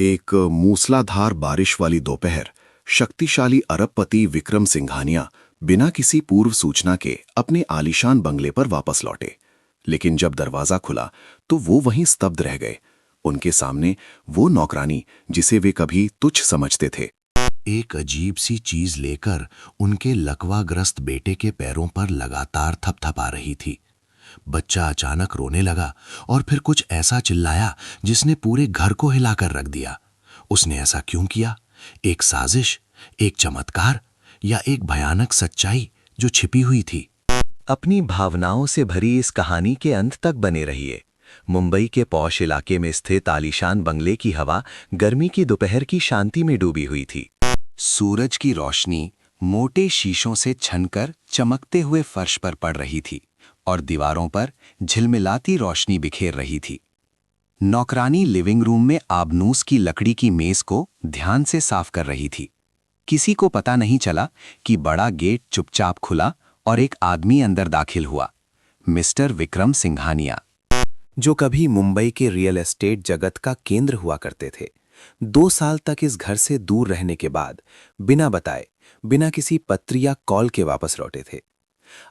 एक मूसलाधार बारिश वाली दोपहर शक्तिशाली अरबपति विक्रम सिंघानिया बिना किसी पूर्व सूचना के अपने आलीशान बंगले पर वापस लौटे। लेकिन जब दरवाजा खुला तो वो वहीं स्तब्ध रह गए। उनके सामने वो नौकरानी जिसे वे कभी तुच्छ समझते थे, एक अजीब सी चीज लेकर उनके लकवाग्रस्त बेटे के पैरों पर लगातार थपथपा रही थी। बच्चा अचानक रोने लगा और फिर कुछ ऐसा चिल्लाया जिसने पूरे घर को हिलाकर रख दिया। उसने ऐसा क्यों किया? एक साजिश, एक चमत्कार या एक भयानक सच्चाई जो छिपी हुई थी? अपनी भावनाओं से भरी इस कहानी के अंत तक बने रहिए। मुंबई के पौश इलाके में स्थित आलीशान बंगले की हवा गर्मी की दोपहर की शांति में डूबी हुई थी। सूरज की रोशनी मोटे शीशों से छनकर चमकते हुए फर्श पर पड़ रही थी और दीवारों पर झिलमिलाती रोशनी बिखेर रही थी। नौकरानी लिविंग रूम में आबनूस की लकड़ी की मेज को ध्यान से साफ कर रही थी। किसी को पता नहीं चला कि बड़ा गेट चुपचाप खुला और एक आदमी अंदर दाखिल हुआ, मिस्टर विक्रम सिंघानिया, जो कभी मुंबई के रियल एस्टेट जगत का केंद्र हुआ करते थे। 2 साल तक इस घर से दूर रहने के बाद बिना बताए, बिना किसी पत्र या कॉल के वापस लौटे थे।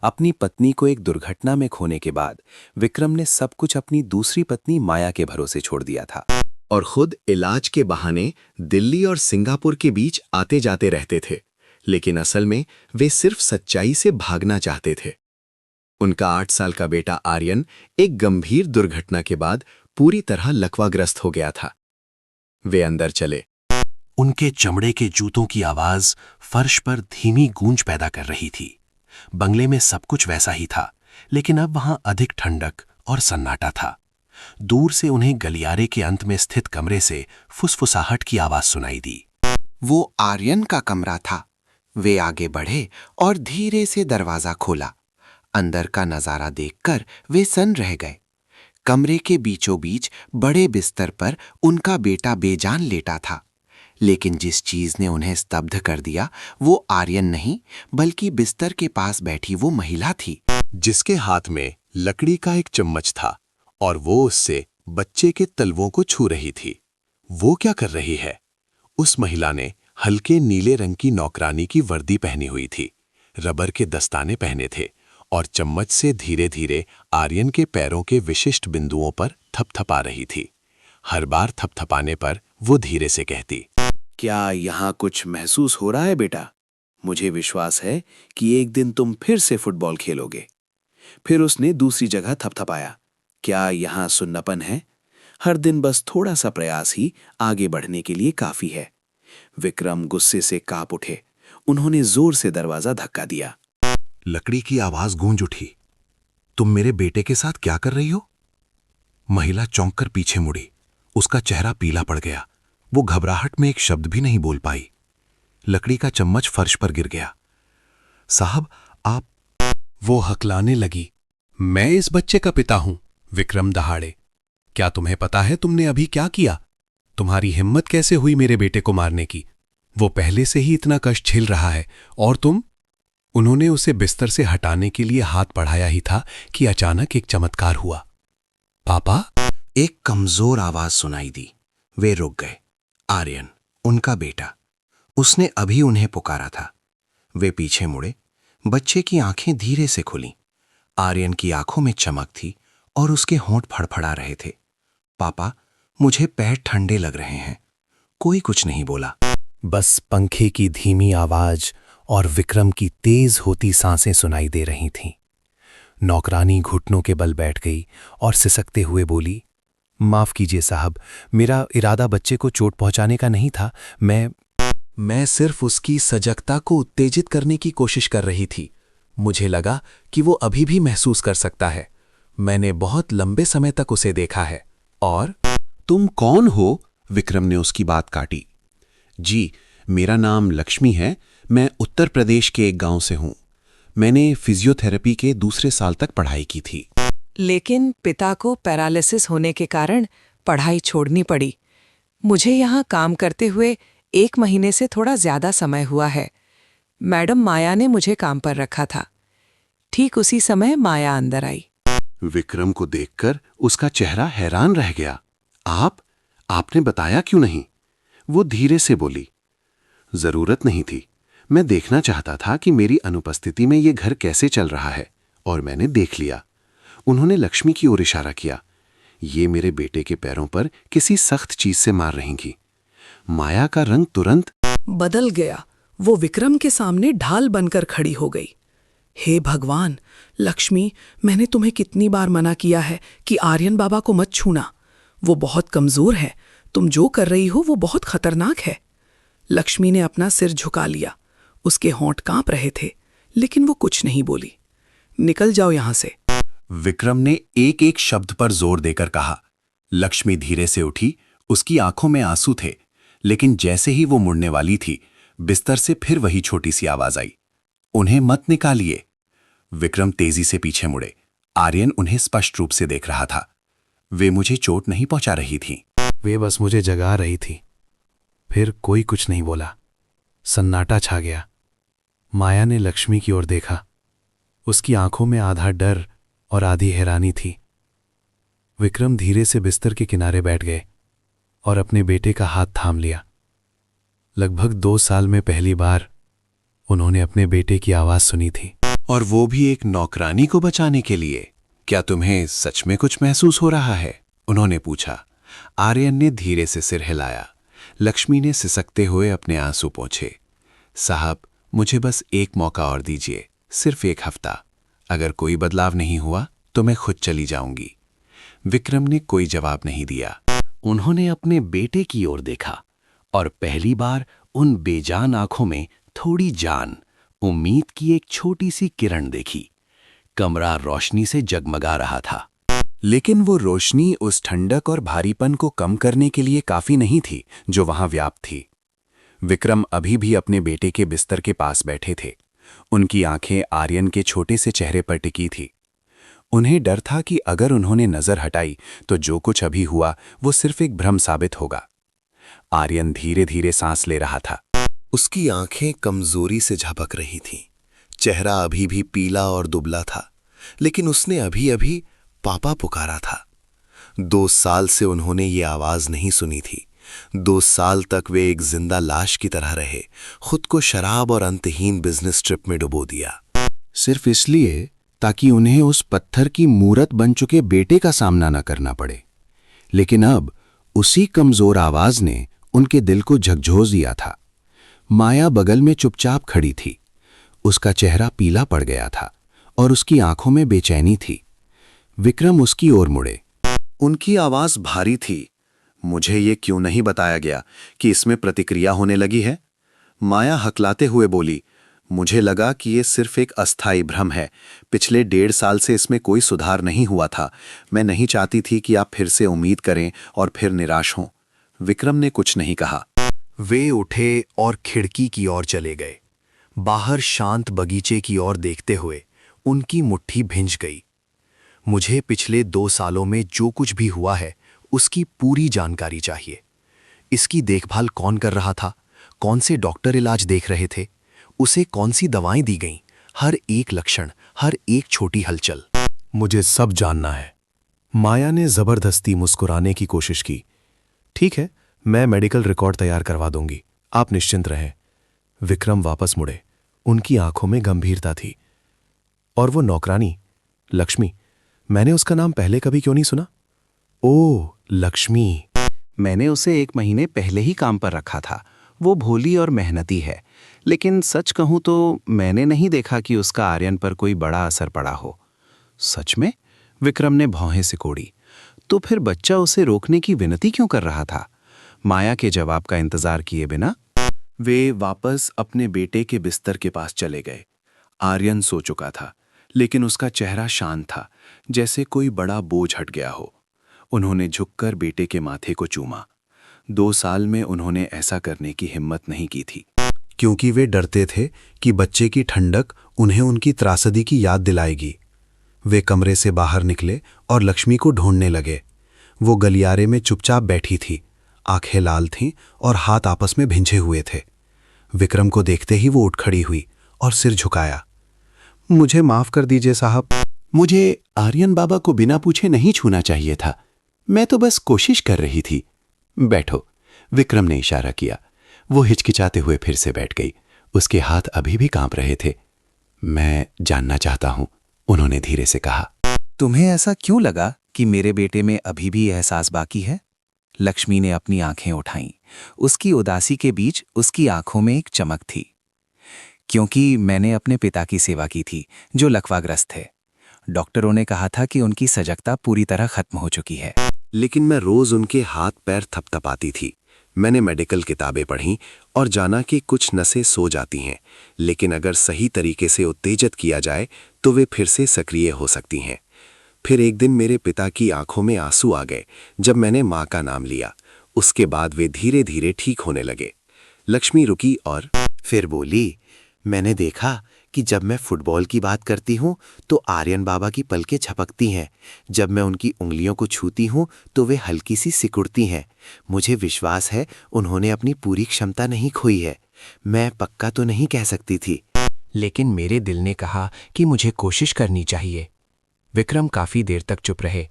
अपनी पत्नी को एक दुर्घटना में खोने के बाद विक्रम ने सब कुछ अपनी दूसरी पत्नी माया के भरोसे छोड़ दिया था और खुद इलाज के बहाने दिल्ली और सिंगापुर के बीच आते जाते रहते थे। लेकिन असल में वे सिर्फ सच्चाई से भागना चाहते थे। उनका 8 साल का बेटा आर्यन एक गंभीर दुर्घटना के बाद पूरी तरह लकवाग्रस्त हो गया था। वे अंदर चले। उनके चमड़े के जूतों की आवाज फर्श पर धीमी गूंज पैदा कर रही थी। बंगले में सब कुछ वैसा ही था, लेकिन अब वहां अधिक ठंडक और सन्नाटा था। दूर से उन्हें गलियारे के अंत में स्थित कमरे से फुसफुसाहट की आवाज सुनाई दी। वो आर्यन का कमरा था। वे आगे बढ़े और धीरे से दरवाजा खोला। अंदर का नजारा देखकर वे सन्न रह गए। कमरे के बीचों बीच बड़े बिस्तर पर उनका बेटा बेजान लेटा था। लेकिन जिस चीज ने उन्हें स्तब्ध कर दिया वो आर्यन नहीं, बल्कि बिस्तर के पास बैठी वो महिला थी, जिसके हाथ में लकड़ी का एक चम्मच था और वो उससे बच्चे के तलवों को छू रही थी। वो क्या कर रही है? उस महिला ने हल्के नीले रंग की नौकरानी की वर्दी पहनी हुई थी, रबर के दस्ताने पहने थे और चम्मच से धीरे धीरे आर्यन के पैरों के विशिष्ट बिंदुओं पर थपथपा रही थी। हर बार थपथपाने पर वो धीरे से कहती, क्या यहाँ कुछ महसूस हो रहा है बेटा? मुझे विश्वास है कि एक दिन तुम फिर से फुटबॉल खेलोगे। फिर उसने दूसरी जगह थपथपाया। क्या यहाँ सुन्नापन है? हर दिन बस थोड़ा सा प्रयास ही आगे बढ़ने के लिए काफी है। विक्रम गुस्से से कांप उठे। उन्होंने जोर से दरवाजा धक्का दिया। लकड़ी की आवाज गूंज उठी। तुम मेरे बेटे के साथ क्या कर रही हो? महिला चौंक कर पीछे मुड़ी। उसका चेहरा पीला पड़ गया। वो घबराहट में एक शब्द भी नहीं बोल पाई। लकड़ी का चम्मच फर्श पर गिर गया। साहब, आप... वो हकलाने लगी। मैं इस बच्चे का पिता हूं, विक्रम दहाड़े। क्या तुम्हें पता है तुमने अभी क्या किया? तुम्हारी हिम्मत कैसे हुई मेरे बेटे को मारने की? वो पहले से ही इतना कष्ट झेल रहा है और तुम... उन्होंने उसे बिस्तर से हटाने के लिए हाथ बढ़ाया ही था कि अचानक एक चमत्कार हुआ। पापा? एक कमजोर आवाज सुनाई दी। वे रुक गए। आर्यन, उनका बेटा, उसने अभी उन्हें पुकारा था। वे पीछे मुड़े। बच्चे की आंखें धीरे से खुलीं। आर्यन की आंखों में चमक थी और उसके होंठ फड़फड़ा रहे थे। पापा, मुझे पैर ठंडे लग रहे हैं। कोई कुछ नहीं बोला। बस पंखे की धीमी आवाज और विक्रम की तेज होती सांसें सुनाई दे रही थीं। नौकरानी घुटनों के बल बैठ गई और सिसकते हुए बोली, माफ कीजिए साहब, मेरा इरादा बच्चे को चोट पहुंचाने का नहीं था। मैं सिर्फ उसकी सजगता को उत्तेजित करने की कोशिश कर रही थी। मुझे लगा कि वो अभी भी महसूस कर सकता है। मैंने बहुत लंबे समय तक उसे देखा है। और तुम कौन हो? विक्रम ने उसकी बात काटी। जी, मेरा नाम लक्ष्मी है। मैं उत्तर प्रदेश के एक गांव से हूं। मैंने फिजियोथेरेपी के दूसरे साल तक पढ़ाई की थी। लेकिन पिता को पैरालिसिस होने के कारण पढ़ाई छोड़नी पड़ी। मुझे यहाँ काम करते हुए 1 महीने से थोड़ा ज्यादा समय हुआ है। मैडम माया ने मुझे काम पर रखा था। ठीक उसी समय माया अंदर आई। विक्रम को देखकर उसका चेहरा हैरान रह गया। आपने बताया क्यों नहीं? वो धीरे से बोली, जरूरत नहीं थी। मैं देखना चाहता था कि मेरी अनुपस्थिति में ये घर कैसे चल रहा है, और मैंने देख लिया। उन्होंने लक्ष्मी की ओर इशारा किया। ये मेरे बेटे के पैरों पर किसी सख्त चीज से मार रही थी। माया का रंग तुरंत बदल गया। वो विक्रम के सामने ढाल बनकर खड़ी हो गई। हे भगवान, लक्ष्मी, मैंने तुम्हें कितनी बार मना किया है कि आर्यन बाबा को मत छूना। वो बहुत कमजोर है। तुम जो कर रही हो वो बहुत खतरनाक है। लक्ष्मी ने अपना सिर झुका लिया। उसके होंठ कांप रहे थे, लेकिन वो कुछ नहीं बोली। निकल जाओ यहां से। विक्रम ने एक एक शब्द पर जोर देकर कहा। लक्ष्मी धीरे से उठी। उसकी आंखों में आंसू थे, लेकिन जैसे ही वो मुड़ने वाली थी, बिस्तर से फिर वही छोटी सी आवाज आई, उन्हें मत निकालिए। विक्रम तेजी से पीछे मुड़े। आर्यन उन्हें स्पष्ट रूप से देख रहा था। वे मुझे चोट नहीं पहुंचा रही थीं। वे बस मुझे जगा रही थी। फिर कोई कुछ नहीं बोला। सन्नाटा छा गया। माया ने लक्ष्मी की ओर देखा। उसकी आंखों में आधा डर और आधी हैरानी थी। विक्रम धीरे से बिस्तर के किनारे बैठ गए और अपने बेटे का हाथ थाम लिया। लगभग 2 साल में पहली बार उन्होंने अपने बेटे की आवाज सुनी थी। और वो भी एक नौकरानी को बचाने के लिए। क्या तुम्हें सच में कुछ महसूस हो रहा है? उन्होंने पूछा। आर्यन ने धीरे से सिर हिलाया। लक्ष्मी ने सिसकते हुए अपने आंसू पोंछे। साहब, मुझे बस एक मौका और दीजिए, सिर्फ 1 हफ्ता। अगर कोई बदलाव नहीं हुआ तो मैं खुद चली जाऊंगी। विक्रम ने कोई जवाब नहीं दिया। उन्होंने अपने बेटे की ओर देखा और पहली बार उन बेजान आंखों में थोड़ी जान, उम्मीद की एक छोटी सी किरण देखी। कमरा रोशनी से जगमगा रहा था, लेकिन वो रोशनी उस ठंडक और भारीपन को कम करने के लिए काफी नहीं थी जो वहां व्याप्त थी। विक्रम अभी भी अपने बेटे के बिस्तर के पास बैठे थे। उनकी आंखें आर्यन के छोटे से चेहरे पर टिकी थी। उन्हें डर था कि अगर उन्होंने नजर हटाई तो जो कुछ अभी हुआ वो सिर्फ एक भ्रम साबित होगा। आर्यन धीरे धीरे सांस ले रहा था। उसकी आंखें कमजोरी से झपक रही थीं। चेहरा अभी भी पीला और दुबला था, लेकिन उसने अभी अभी पापा पुकारा था। 2 साल से उन्होंने ये आवाज नहीं सुनी थी। 2 साल तक वे एक जिंदा लाश की तरह रहे, खुद को शराब और अंतहीन बिजनेस ट्रिप में डुबो दिया, सिर्फ इसलिए ताकि उन्हें उस पत्थर की मूरत बन चुके बेटे का सामना न करना पड़े। लेकिन अब उसी कमजोर आवाज ने उनके दिल को झकझोर दिया था। माया बगल में चुपचाप खड़ी थी। उसका चेहरा पीला पड़ गया था और उसकी आंखों में बेचैनी थी। विक्रम उसकी ओर मुड़े। उनकी आवाज भारी थी। मुझे ये क्यों नहीं बताया गया कि इसमें प्रतिक्रिया होने लगी है? माया हकलाते हुए बोली, मुझे लगा कि ये सिर्फ एक अस्थायी भ्रम है। पिछले 1.5 साल से इसमें कोई सुधार नहीं हुआ था। मैं नहीं चाहती थी कि आप फिर से उम्मीद करें और फिर निराश हों। विक्रम ने कुछ नहीं कहा। वे उठे और खिड़की की ओर चले गए। बाहर शांत बगीचे की ओर देखते हुए उनकी मुट्ठी भिंज गई। मुझे पिछले 2 सालों में जो कुछ भी हुआ है उसकी पूरी जानकारी चाहिए। इसकी देखभाल कौन कर रहा था? कौन से डॉक्टर इलाज देख रहे थे? उसे कौन सी दवाएं दी गईं? हर एक लक्षण, हर एक छोटी हलचल। मुझे सब जानना है। माया ने जबरदस्ती मुस्कुराने की कोशिश की। ठीक है, मैं मेडिकल रिकॉर्ड तैयार करवा दूंगी, आप निश्चिंत रहें। विक्रम वापस मुड़े। उनकी आंखों में गंभीरता थी। और वो नौकरानी, लक्ष्मी, मैंने उसका नाम पहले कभी क्यों नहीं सुना? ओह, लक्ष्मी। मैंने उसे 1 महीने पहले ही काम पर रखा था। वो भोली और मेहनती है, लेकिन सच कहूं तो मैंने नहीं देखा कि उसका आर्यन पर कोई बड़ा असर पड़ा हो। सच में? विक्रम ने भौहें सिकोड़ी। तो फिर बच्चा उसे रोकने की विनती क्यों कर रहा था? माया के जवाब का इंतजार किए बिना वे वापस अपने बेटे के बिस्तर के पास चले गए। आर्यन सो चुका था, लेकिन उसका चेहरा शांत था, जैसे कोई बड़ा बोझ हट गया हो। उन्होंने झुककर बेटे के माथे को चूमा। 2 साल में उन्होंने ऐसा करने की हिम्मत नहीं की थी, क्योंकि वे डरते थे कि बच्चे की ठंडक उन्हें उनकी त्रासदी की याद दिलाएगी। वे कमरे से बाहर निकले और लक्ष्मी को ढूंढने लगे। वो गलियारे में चुपचाप बैठी थी, आंखें लाल थीं और हाथ आपस में भिंजे हुए थे। विक्रम को देखते ही वो उठ खड़ी हुई और सिर झुकाया। मुझे माफ कर दीजिए साहब, मुझे आर्यन बाबा को बिना पूछे नहीं छूना चाहिए था। मैं तो बस कोशिश कर रही थी। बैठो, विक्रम ने इशारा किया। वो हिचकिचाते हुए फिर से बैठ गई। उसके हाथ अभी भी कांप रहे थे। मैं जानना चाहता हूं, उन्होंने धीरे से कहा। तुम्हें ऐसा क्यों लगा कि मेरे बेटे में अभी भी एहसास बाकी है? लक्ष्मी ने अपनी आंखें उठाईं। उसकी उदासी के बीच उसकी आंखों में एक चमक थी। क्योंकि मैंने अपने पिता की सेवा की थी, जो लकवाग्रस्त थे। डॉक्टरों ने कहा था कि उनकी सजगता पूरी तरह खत्म हो चुकी है। लेकिन मैं रोज उनके हाथ पैर थपथपाती थी। मैंने मेडिकल किताबें पढ़ीं और जाना कि कुछ नसें सो जाती हैं, लेकिन अगर सही तरीके से उत्तेजित किया जाए तो वे फिर से सक्रिय हो सकती हैं। फिर एक दिन मेरे पिता की आंखों में आंसू आ गए जब मैंने माँ का नाम लिया। उसके बाद वे धीरे धीरे ठीक होने लगे। लक्ष्मी रुकी और फिर बोली, मैंने देखा कि जब मैं फुटबॉल की बात करती हूँ तो आर्यन बाबा की पलकें झपकती हैं। जब मैं उनकी उंगलियों को छूती हूँ तो वे हल्की सी सिकुड़ती हैं। मुझे विश्वास है उन्होंने अपनी पूरी क्षमता नहीं खोई है। मैं पक्का तो नहीं कह सकती थी, लेकिन मेरे दिल ने कहा कि मुझे कोशिश करनी चाहिए। विक्रम काफी देर तक चुप रहे।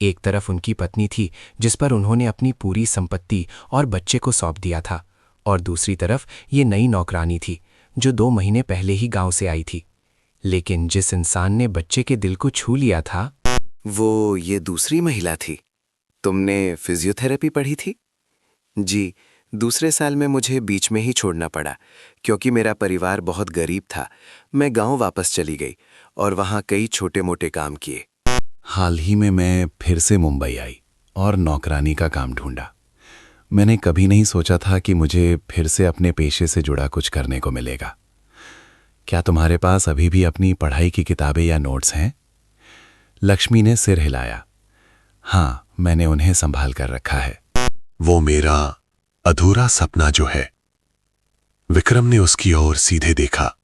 एक तरफ उनकी पत्नी थी जिस पर उन्होंने अपनी पूरी संपत्ति और बच्चे को सौंप दिया था, और दूसरी तरफ ये नई नौकरानी थी जो 2 महीने पहले ही गांव से आई थी। लेकिन जिस इंसान ने बच्चे के दिल को छू लिया था, वो ये दूसरी महिला थी। तुमने फिजियोथेरेपी पढ़ी थी? जी, दूसरे साल में मुझे बीच में ही छोड़ना पड़ा क्योंकि मेरा परिवार बहुत गरीब था। मैं गांव वापस चली गई और वहां कई छोटे मोटे काम किए। हाल ही में मैं फिर से मुंबई आई और नौकरानी का काम ढूंढा। मैंने कभी नहीं सोचा था कि मुझे फिर से अपने पेशे से जुड़ा कुछ करने को मिलेगा। क्या तुम्हारे पास अभी भी अपनी पढ़ाई की किताबें या नोट्स हैं? लक्ष्मी ने सिर हिलाया। हाँ, मैंने उन्हें संभाल कर रखा है। वो मेरा अधूरा सपना जो है। विक्रम ने उसकी ओर सीधे देखा।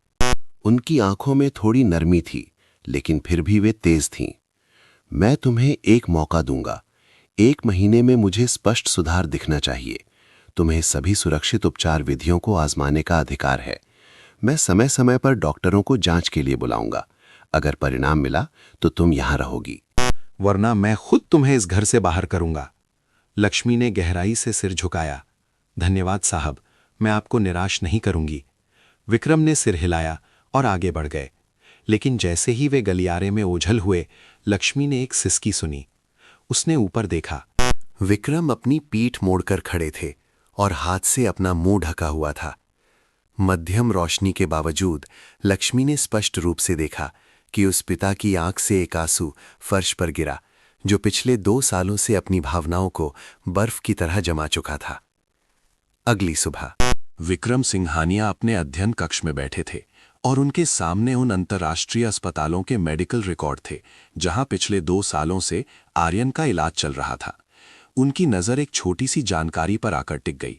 उनकी आंखों में थोड़ी नरमी थी, लेकिन फिर भी वे तेज थीं। मैं तुम्हें एक मौका दूंगा। 1 महीने में मुझे स्पष्ट सुधार दिखना चाहिए। तुम्हें सभी सुरक्षित उपचार विधियों को आजमाने का अधिकार है। मैं समय समय पर डॉक्टरों को जांच के लिए बुलाऊंगा। अगर परिणाम मिला तो तुम यहां रहोगी, वरना मैं खुद तुम्हें इस घर से बाहर करूंगा। लक्ष्मी ने गहराई से सिर झुकाया। धन्यवाद साहब, मैं आपको निराश नहीं करूंगी। विक्रम ने सिर हिलाया और आगे बढ़ गए। लेकिन जैसे ही वे गलियारे में ओझल हुए, लक्ष्मी ने एक सिसकी सुनी। उसने ऊपर देखा। विक्रम अपनी पीठ मोड़कर खड़े थे और हाथ से अपना मुंह ढका हुआ था। मध्यम रोशनी के बावजूद लक्ष्मी ने स्पष्ट रूप से देखा कि उस पिता की आंख से एक आंसू फर्श पर गिरा, जो पिछले 2 सालों से अपनी भावनाओं को बर्फ की तरह जमा चुका था। अगली सुबह विक्रम सिंघानिया अपने अध्ययन कक्ष में बैठे थे और उनके सामने उन अंतर्राष्ट्रीय अस्पतालों के मेडिकल रिकॉर्ड थे जहां पिछले 2 सालों से आर्यन का इलाज चल रहा था। उनकी नजर एक छोटी सी जानकारी पर आकर टिक गई।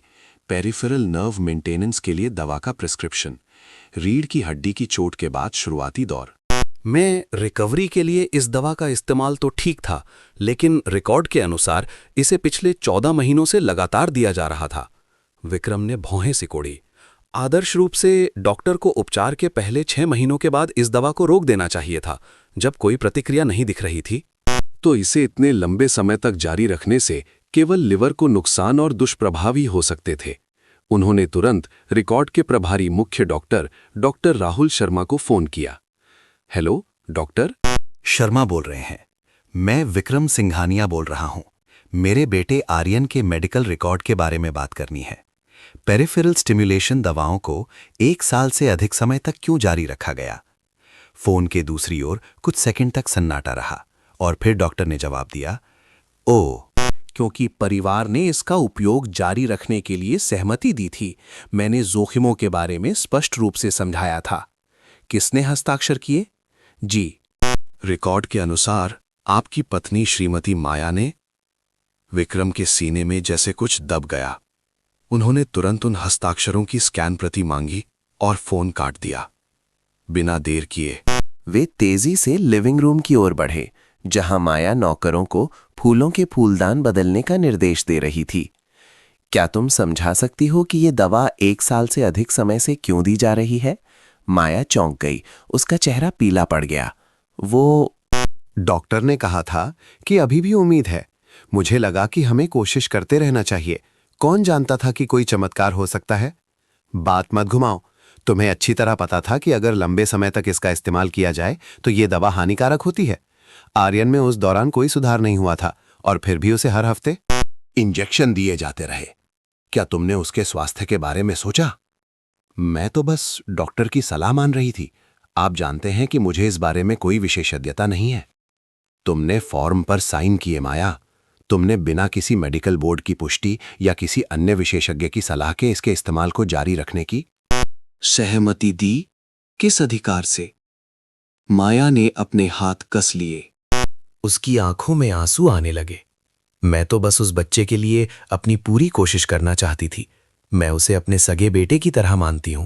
पेरिफेरल नर्व मेंटेनेंस के लिए दवा का प्रिस्क्रिप्शन। रीढ़ की हड्डी की चोट के बाद शुरुआती दौर। मैं रिकवरी के लिए इस दवा का इस्तेमाल तो ठीक था, लेकिन रिकॉर्ड के अनुसार इसे पिछले 14 महीनों से लगातार दिया जा रहा था। विक्रम ने भौहें सिकोड़ी। आदर्श रूप से डॉक्टर को उपचार के पहले 6 महीनों के बाद इस दवा को रोक देना चाहिए था, जब कोई प्रतिक्रिया नहीं दिख रही थी। तो इसे इतने लंबे समय तक जारी रखने से केवल लिवर को नुकसान और दुष्प्रभाव ही हो सकते थे। उन्होंने तुरंत रिकॉर्ड के प्रभारी मुख्य डॉक्टर राहुल शर्मा को फोन किया। Hello doctor. शर्मा बोल रहे हैं। मैं विक्रम सिंघानिया बोल रहा हूं। मेरे बेटे आर्यन के मेडिकल रिकॉर्ड के बारे में बात करनी है। पेरिफेरल स्टिमुलेशन दवाओं को 1 साल से अधिक समय तक क्यों जारी रखा गया? फोन के दूसरी ओर कुछ सेकंड तक सन्नाटा रहा और फिर डॉक्टर ने जवाब दिया, ओह, क्योंकि परिवार ने इसका उपयोग जारी रखने के लिए सहमति दी थी। मैंने जोखिमों के बारे में स्पष्ट रूप से समझाया था। किसने हस्ताक्षर किए? जी, रिकॉर्ड के अनुसार आपकी पत्नी श्रीमती माया ने। विक्रम के सीने में जैसे कुछ दब गया। उन्होंने तुरंत उन हस्ताक्षरों की स्कैन प्रति मांगी और फोन काट दिया। बिना देर किए वे तेजी से लिविंग रूम की ओर बढ़े, जहां माया नौकरों को फूलों के फूलदान बदलने का निर्देश दे रही थी। क्या तुम समझा सकती हो कि ये दवा 1 साल से अधिक समय से क्यों दी जा रही है? माया चौंक गई। उसका चेहरा पीला पड़ गया। वो डॉक्टर ने कहा था कि अभी भी उम्मीद है। मुझे लगा कि हमें कोशिश करते रहना चाहिए। कौन जानता था कि कोई चमत्कार हो सकता है? बात मत घुमाओ। तुम्हें अच्छी तरह पता था कि अगर लंबे समय तक इसका इस्तेमाल किया जाए तो ये दवा हानिकारक होती है। आर्यन में उस दौरान कोई सुधार नहीं हुआ था और फिर भी उसे हर हफ्ते इंजेक्शन दिए जाते रहे। क्या तुमने उसके स्वास्थ्य के बारे में सोचा? मैं तो बस डॉक्टर की सलाह मान रही थी। आप जानते हैं कि मुझे इस बारे में कोई विशेषज्ञता नहीं है। तुमने फॉर्म पर साइन किए माया। तुमने बिना किसी मेडिकल बोर्ड की पुष्टि या किसी अन्य विशेषज्ञ की सलाह के इसके इस्तेमाल को जारी रखने की सहमति दी? किस अधिकार से? माया ने अपने हाथ कस लिए। उसकी आंखों में आंसू आने लगे। मैं तो बस उस बच्चे के लिए अपनी पूरी कोशिश करना चाहती थी। मैं उसे अपने सगे बेटे की तरह मानती हूं।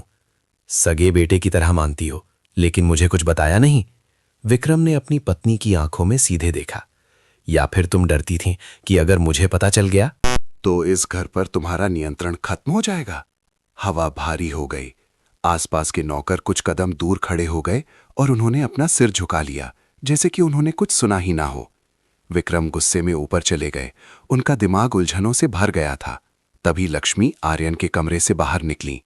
सगे बेटे की तरह मानती हो, लेकिन मुझे कुछ बताया नहीं। विक्रम ने अपनी पत्नी की आंखों में सीधे देखा। या फिर तुम डरती थीं कि अगर मुझे पता चल गया तो इस घर पर तुम्हारा नियंत्रण खत्म हो जाएगा? हवा भारी हो गई। आसपास के नौकर कुछ कदम दूर खड़े हो गए और उन्होंने अपना सिर झुका लिया, जैसे कि उन्होंने कुछ सुना ही ना हो। विक्रम गुस्से में ऊपर चले गए। उनका दिमाग उलझनों से भर गया था। तभी लक्ष्मी आर्यन के कमरे से बाहर निकली।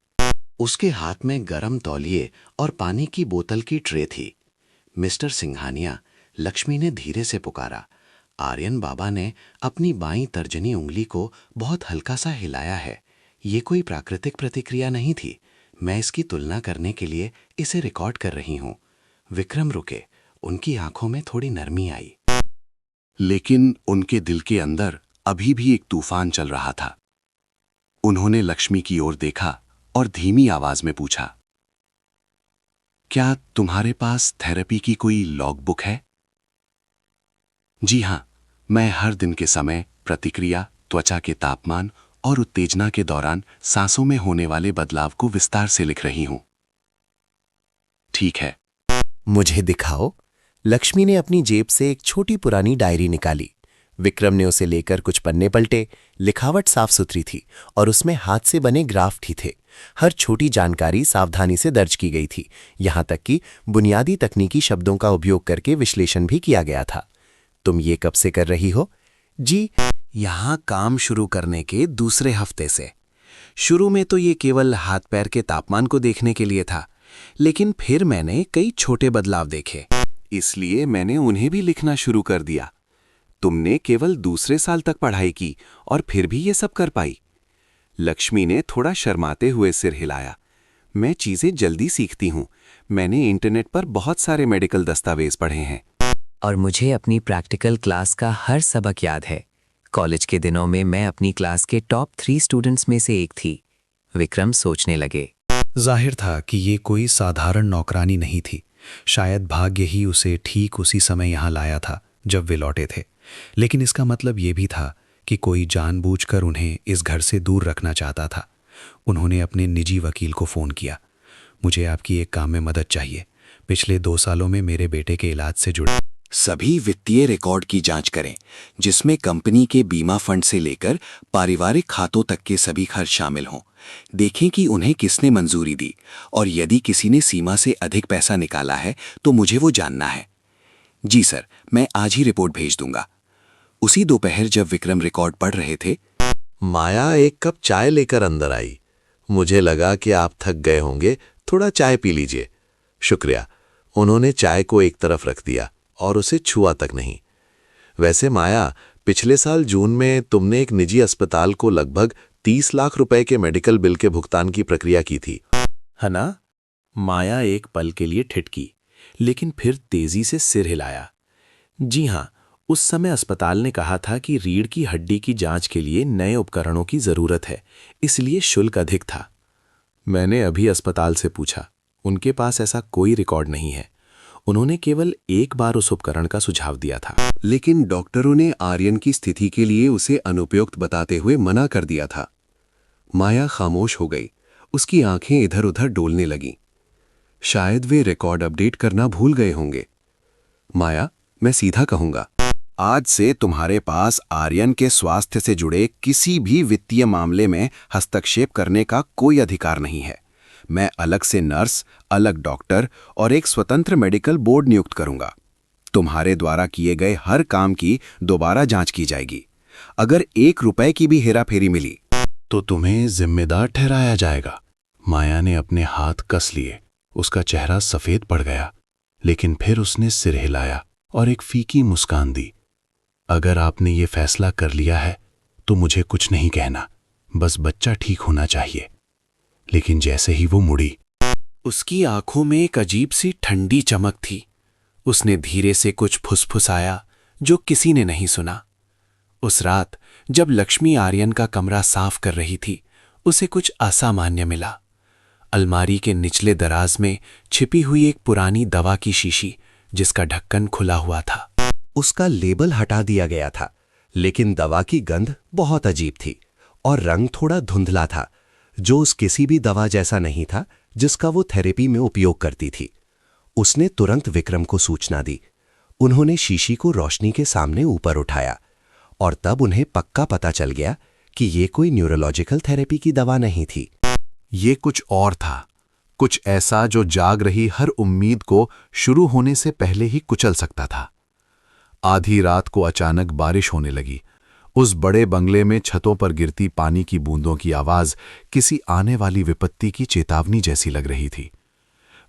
उसके हाथ में गरम तौलिए और पानी की बोतल की ट्रे थी। मिस्टर सिंघानिया, लक्ष्मी ने धीरे से पुकारा। आर्यन बाबा ने अपनी बाईं तर्जनी उंगली को बहुत हल्का सा हिलाया है। ये कोई प्राकृतिक प्रतिक्रिया नहीं थी। मैं इसकी तुलना करने के लिए इसे रिकॉर्ड कर रही हूं। विक्रम रुके। उनकी आंखों में थोड़ी नरमी आई। लेकिन उनके दिल के अंदर अभी भी एक तूफान चल रहा था। उन्होंने लक्ष्मी की ओर देखा और धीमी आवाज में पूछा, क्या तुम्हारे पास थेरेपी की कोई लॉगबुक है? जी हां, मैं हर दिन के समय, प्रतिक्रिया, त्वचा के तापमान और उत्तेजना के दौरान सांसों में होने वाले बदलाव को विस्तार से लिख रही हूं। ठीक है। मुझे दिखाओ। लक्ष्मी ने अपनी जेब से एक छोटी पुरानी डायरी निकाली। विक्रम ने उसे लेकर कुछ पन्ने पलटे। लिखावट साफ सुथरी थी और उसमें हाथ से बने ग्राफ भी थे। हर छोटी जानकारी सावधानी से दर्ज की गई थी, यहां तक कि बुनियादी तकनीकी शब्दों का उपयोग करके विश्लेषण भी किया गया था। तुम ये कब से कर रही हो? जी, यहां काम शुरू करने के दूसरे हफ्ते से। शुरू में तो ये केवल हाथ पैर के तापमान को देखने के लिए था, लेकिन फिर मैंने कई छोटे बदलाव देखे। इसलिए मैंने उन्हें भी लिखना शुरू कर दिया। तुमने केवल दूसरे साल तक पढ़ाई की और फिर भी ये सब कर पाई। लक्ष्मी ने थोड़ा शर्माते हुए सिर हिलाया। मैं चीजें जल्दी सीखती हूं। मैंने इंटरनेट पर बहुत सारे मेडिकल दस्तावेज पढ़े हैं। और मुझे अपनी प्रैक्टिकल क्लास का हर सबक याद है। कॉलेज के दिनों में मैं अपनी क्लास के टॉप 3 स्टूडेंट्स में से एक थी। विक्रम सोचने लगे। जाहिर था कि ये कोई साधारण नौकरानी नहीं थी। शायद भाग्य ही उसे ठीक उसी समय यहाँ लाया था जब वे लौटे थे। लेकिन इसका मतलब ये भी था कि कोई जानबूझकर उन्हें इस घर से दूर रखना चाहता था। उन्होंने अपने निजी वकील को फ़ोन किया। मुझे आपकी एक काम में मदद चाहिए। पिछले 2 सालों में मेरे बेटे के इलाज से जुड़े सभी वित्तीय रिकॉर्ड की जांच करें, जिसमें कंपनी के बीमा फंड से लेकर पारिवारिक खातों तक के सभी खर्च शामिल हों। देखें कि उन्हें किसने मंजूरी दी और यदि किसी ने सीमा से अधिक पैसा निकाला है तो मुझे वो जानना है। जी सर, मैं आज ही रिपोर्ट भेज दूंगा। उसी दोपहर जब विक्रम रिकॉर्ड पढ़ रहे थे, माया एक कप चाय लेकर अंदर आई। मुझे लगा कि आप थक गए होंगे, थोड़ा चाय पी लीजिए। शुक्रिया। उन्होंने चाय को एक तरफ रख दिया और उसे छुआ तक नहीं। वैसे माया, पिछले साल जून में तुमने एक निजी अस्पताल को लगभग 30 लाख रुपए के मेडिकल बिल के भुगतान की प्रक्रिया की थी, है ना? माया एक पल के लिए ठिठकी, लेकिन फिर तेजी से सिर हिलाया। जी हां, उस समय अस्पताल ने कहा था कि रीढ़ की हड्डी की जांच के लिए नए उपकरणों की जरूरत है, इसलिए शुल्क अधिक था। मैंने अभी अस्पताल से पूछा, उनके पास ऐसा कोई रिकॉर्ड नहीं है। उन्होंने केवल एक बार उस उपकरण का सुझाव दिया था। लेकिन डॉक्टरों ने आर्यन की स्थिति के लिए उसे अनुपयुक्त बताते हुए मना कर दिया था। माया खामोश हो गई। उसकी आंखें इधर उधर डोलने लगीं। शायद वे रिकॉर्ड अपडेट करना भूल गए होंगे। माया, मैं सीधा कहूंगा, आज से तुम्हारे पास आर्यन के स्वास्थ्य से जुड़े किसी भी वित्तीय मामले में हस्तक्षेप करने का कोई अधिकार नहीं है। मैं अलग से नर्स, अलग डॉक्टर और एक स्वतंत्र मेडिकल बोर्ड नियुक्त करूंगा। तुम्हारे द्वारा किए गए हर काम की दोबारा जांच की जाएगी। अगर 1 रुपए की भी हेराफेरी मिली तो तुम्हें जिम्मेदार ठहराया जाएगा। माया ने अपने हाथ कस लिए। उसका चेहरा सफेद पड़ गया, लेकिन फिर उसने सिर हिलाया और एक फीकी मुस्कान दी। अगर आपने ये फैसला कर लिया है तो मुझे कुछ नहीं कहना, बस बच्चा ठीक होना चाहिए। लेकिन जैसे ही वो मुड़ी, उसकी आंखों में एक अजीब सी ठंडी चमक थी। उसने धीरे से कुछ फुसफुसाया जो किसी ने नहीं सुना। उस रात जब लक्ष्मी आर्यन का कमरा साफ कर रही थी, उसे कुछ असामान्य मिला। अलमारी के निचले दराज में छिपी हुई एक पुरानी दवा की शीशी, जिसका ढक्कन खुला हुआ था। उसका लेबल हटा दिया गया था, लेकिन दवा की गंध बहुत अजीब थी और रंग थोड़ा धुंधला था, जो उस किसी भी दवा जैसा नहीं था जिसका वो थेरेपी में उपयोग करती थी। उसने तुरंत विक्रम को सूचना दी। उन्होंने शीशी को रोशनी के सामने ऊपर उठाया और तब उन्हें पक्का पता चल गया कि ये कोई न्यूरोलॉजिकल थेरेपी की दवा नहीं थी। ये कुछ और था, कुछ ऐसा जो जाग रही हर उम्मीद को शुरू होने से पहले ही कुचल सकता था। आधी रात को अचानक बारिश होने लगी। उस बड़े बंगले में छतों पर गिरती पानी की बूंदों की आवाज किसी आने वाली विपत्ति की चेतावनी जैसी लग रही थी।